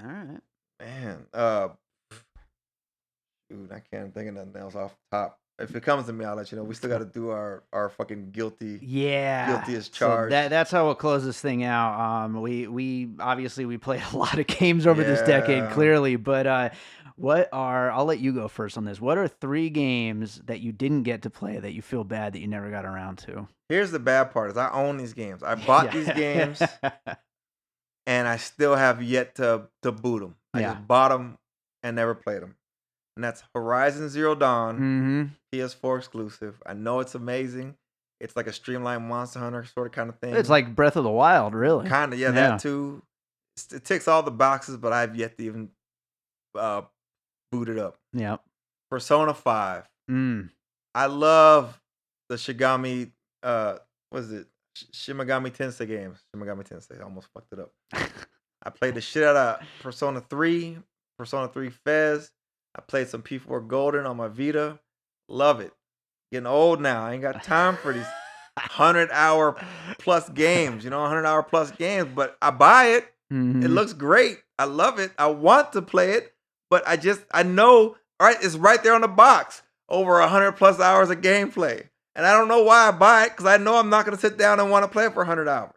A: All right.
B: Man, dude, I can't think of nothing else off the top. If it comes to me, I'll let you know. We still got to do our fucking guilty.
A: Yeah.
B: Guilty as
A: So
B: charged.
A: that's how we'll close this thing out. We obviously we played a lot of games over this decade,
B: Yeah.
A: clearly, but I'll let you go first on this. What are 3 games that you didn't get to play that you feel bad that you never got around to?
B: Here's the bad part: is I own these games. I bought these games, and I still have yet to boot them. I just bought them and never played them. And that's Horizon Zero Dawn, PS4 exclusive. I know it's amazing. It's like a streamlined Monster Hunter sort of kind of thing.
A: It's like Breath of the Wild, really.
B: Kind of, yeah, that too. It ticks all the boxes, but I've yet to even boot it up.
A: Yep.
B: Persona 5. I love the Shimagami Tensei games. Shimagami Tensei. I almost fucked it up. I played the shit out of Persona 3, Persona 3 Fez. I played some P4 Golden on my Vita. Love it. Getting old now. I ain't got time for these 100-hour plus games. 100-hour plus games. But I buy it. It looks great. I love it. I want to play it. But I know, right? It's right there on the box. Over 100 plus hours of gameplay. And I don't know why I buy it, because I know I'm not going to sit down and want to play it for 100 hours.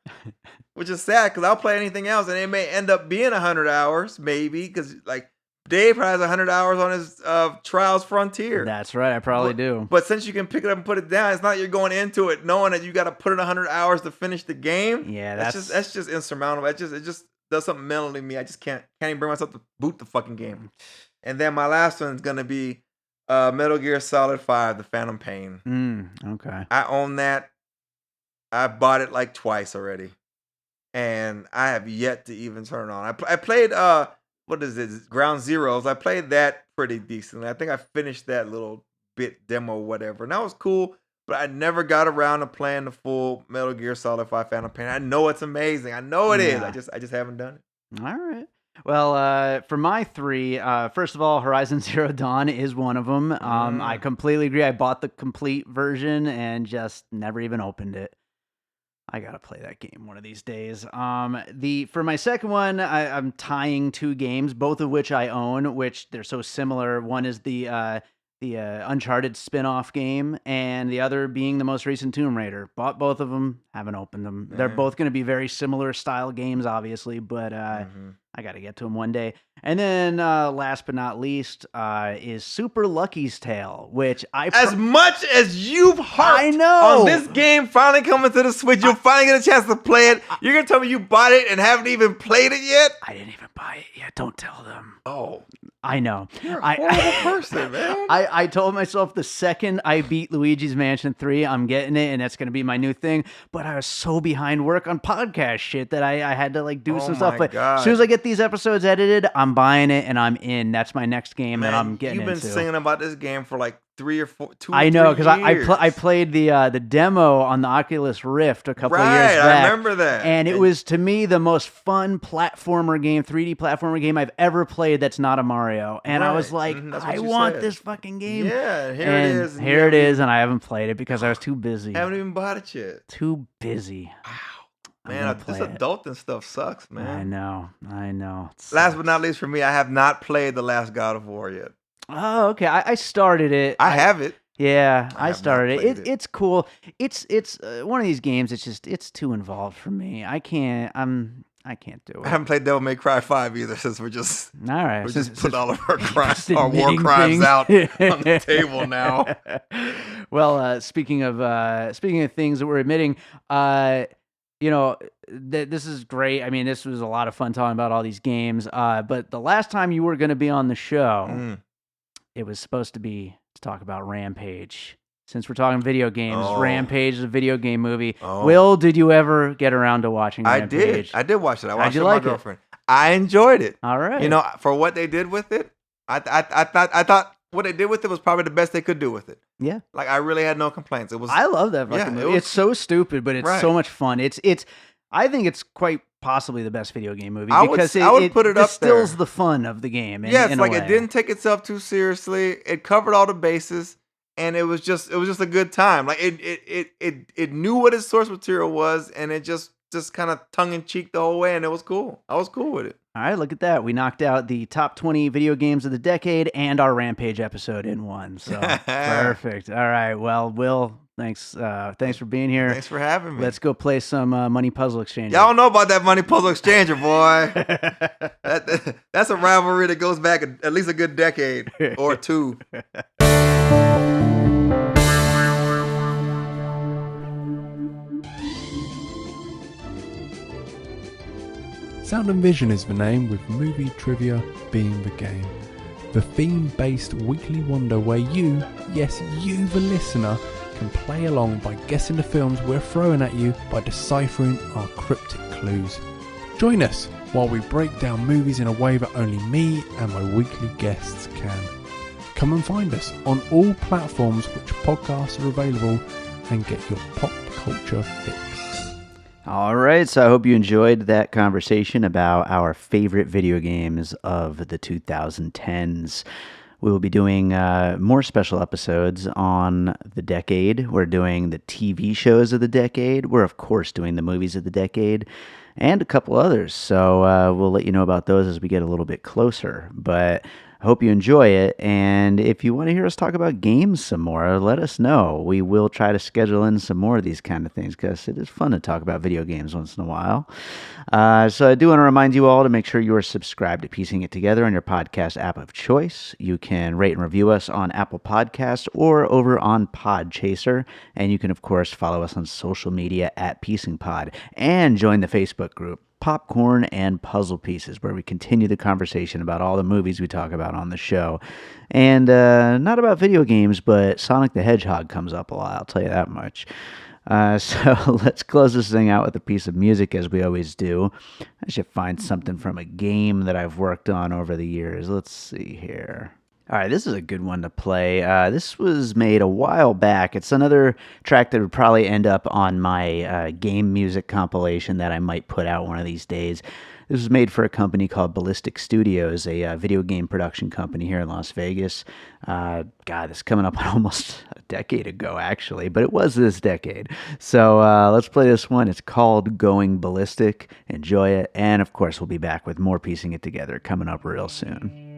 B: Which is sad, because I'll play anything else, and it may end up being 100 hours, maybe, because, like, Dave probably has 100 hours on his Trials Frontier.
A: That's right, I probably do.
B: But since you can pick it up and put it down, it's not you're going into it knowing that you got to put in 100 hours to finish the game.
A: Yeah,
B: that's just insurmountable. It just does something mentally to me. I just can't even bring myself to boot the fucking game. And then my last one's gonna be Metal Gear Solid 5: The Phantom Pain.
A: Okay.
B: I own that. I bought it like twice already, and I have yet to even turn it on. I played what is it? Ground Zeroes. I played that pretty decently. I think I finished that little bit demo, whatever, and that was cool. But I never got around to playing the full Metal Gear Solid 5: Phantom Pain. I know it's amazing. I know it is. I just haven't done it.
A: All right. Well, for my 3, first of all, Horizon Zero Dawn is one of them. I completely agree. I bought the complete version and just never even opened it. I gotta play that game one of these days. For my second one, I'm tying 2 games, both of which I own, which they're so similar. One is the Uncharted spin-off game, and the other being the most recent Tomb Raider. Bought both of them, haven't opened them. They're both going to be very similar style games, obviously, but I got to get to them one day. And then last but not least is Super Lucky's Tale, which
B: as much as you've harped on this game finally coming to the Switch, you'll finally get a chance to play it. You're going to tell me you bought it and haven't even played it yet?
A: I didn't even buy it yet. Don't tell them.
B: Oh.
A: I know.
B: You're a horrible person, man.
A: I told myself the second I beat Luigi's Mansion 3, I'm getting it, and that's going to be my new thing. But I was so behind work on podcast shit that I had to do some stuff. But as soon as I get these episodes edited, I'm buying it and I'm in. That's my next game that I'm getting into.
B: You've been singing about this game for like 3 or 4, 2
A: I know, because
B: years.
A: I played the demo on the Oculus Rift a couple of years back.
B: I remember that.
A: And it was, to me, the most fun platformer game, 3D platformer game I've ever played that's not a Mario. And I was like, I want this fucking game.
B: Yeah, here
A: it is, and I haven't played it because I was too busy.
B: I haven't even bought it yet.
A: Too busy.
B: Wow. Man, this adulting stuff sucks, man.
A: I know.
B: Last but not least for me, I have not played The Last God of War yet.
A: Oh, okay. I started it.
B: I have it.
A: Yeah, I started it. It's cool. It's one of these games. It's too involved for me. I can't do it.
B: I haven't played Devil May Cry 5 either, since we're just
A: all right.
B: We're just putting all of our crimes, our war crimes out on the table now.
A: Well, speaking of things that we're admitting, this is great. I mean, this was a lot of fun talking about all these games. But the last time you were going to be on the show, it was supposed to be to talk about Rampage. Since we're talking video games, Rampage is a video game movie. Will, did you ever get around to watching Rampage?
B: I did watch it. I watched it with my girlfriend. I enjoyed it.
A: All right.
B: For what they did with it, I thought what they did with it was probably the best they could do with it.
A: Yeah.
B: Like, I really had no complaints.
A: I love that fucking movie. It's so stupid, but it's so much fun. I think it's quite possibly the best video game movie because
B: I would put it up there.
A: Distills the fun of the game.
B: It's like it didn't take itself too seriously. It covered all the bases, and it was just a good time. Like it knew what its source material was, and it just kind of tongue in cheek the whole way, and it was cool. I was cool with it.
A: All right, look at that. We knocked out the top 20 video games of the decade and our Rampage episode in one. So perfect. All right. Well, Will, Thanks for being here.
B: Thanks for having me.
A: Let's go play some Money Puzzle Exchange.
B: Y'all know about that Money Puzzle Exchanger, boy. That's a rivalry that goes back at least a good decade or two.
C: Sound and Vision is the name, with movie trivia being the game. The theme-based weekly wonder where you, yes you the listener, can play along by guessing the films we're throwing at you by deciphering our cryptic clues. Join us while we break down movies in a way that only me and my weekly guests can. Come and find us on all platforms which podcasts are available and get your pop culture fix.
A: All right, so I hope you enjoyed that conversation about our favorite video games of the 2010s. We will be doing more special episodes on the decade. We're doing the TV shows of the decade. We're, of course, doing the movies of the decade and a couple others. So we'll let you know about those as we get a little bit closer. But I hope you enjoy it. And if you want to hear us talk about games some more, let us know. We will try to schedule in some more of these kind of things because it is fun to talk about video games once in a while. So I do want to remind you all to make sure you are subscribed to Piecing It Together on your podcast app of choice. You can rate and review us on Apple Podcasts or over on Podchaser. And you can, of course, follow us on social media at Piecing Pod and join the Facebook group Popcorn and Puzzle Pieces, where we continue the conversation about all the movies we talk about on the show. And not about video games, but Sonic the Hedgehog comes up a lot, I'll tell you that much. So let's close this thing out with a piece of music, as we always do. I should find something from a game that I've worked on over the years. Let's see here. All right, this is a good one to play. This was made a while back. It's another track that would probably end up on my game music compilation that I might put out one of these days. This was made for a company called Ballistic Studios, a video game production company here in Las Vegas. God, this is coming up on almost a decade ago, actually, but it was this decade. So let's play this one. It's called Going Ballistic. Enjoy it. And, of course, we'll be back with more Piecing It Together coming up real soon.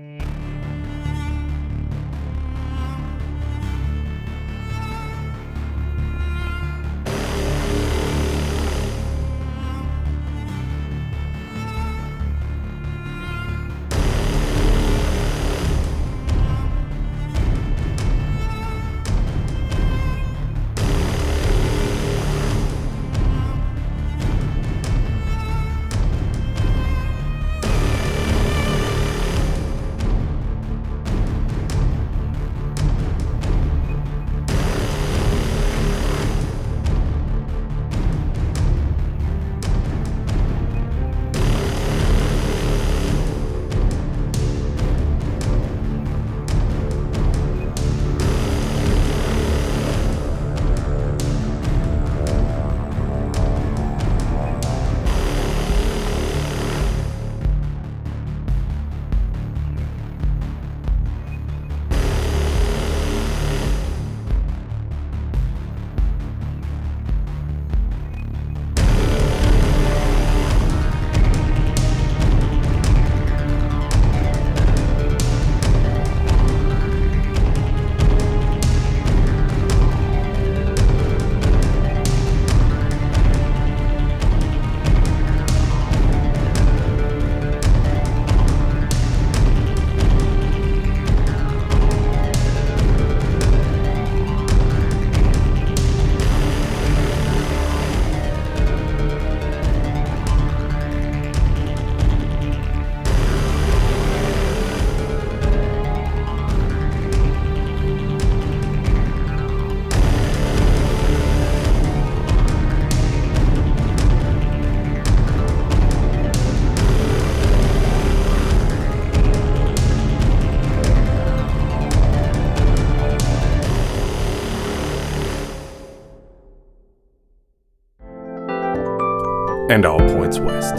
D: And all points west.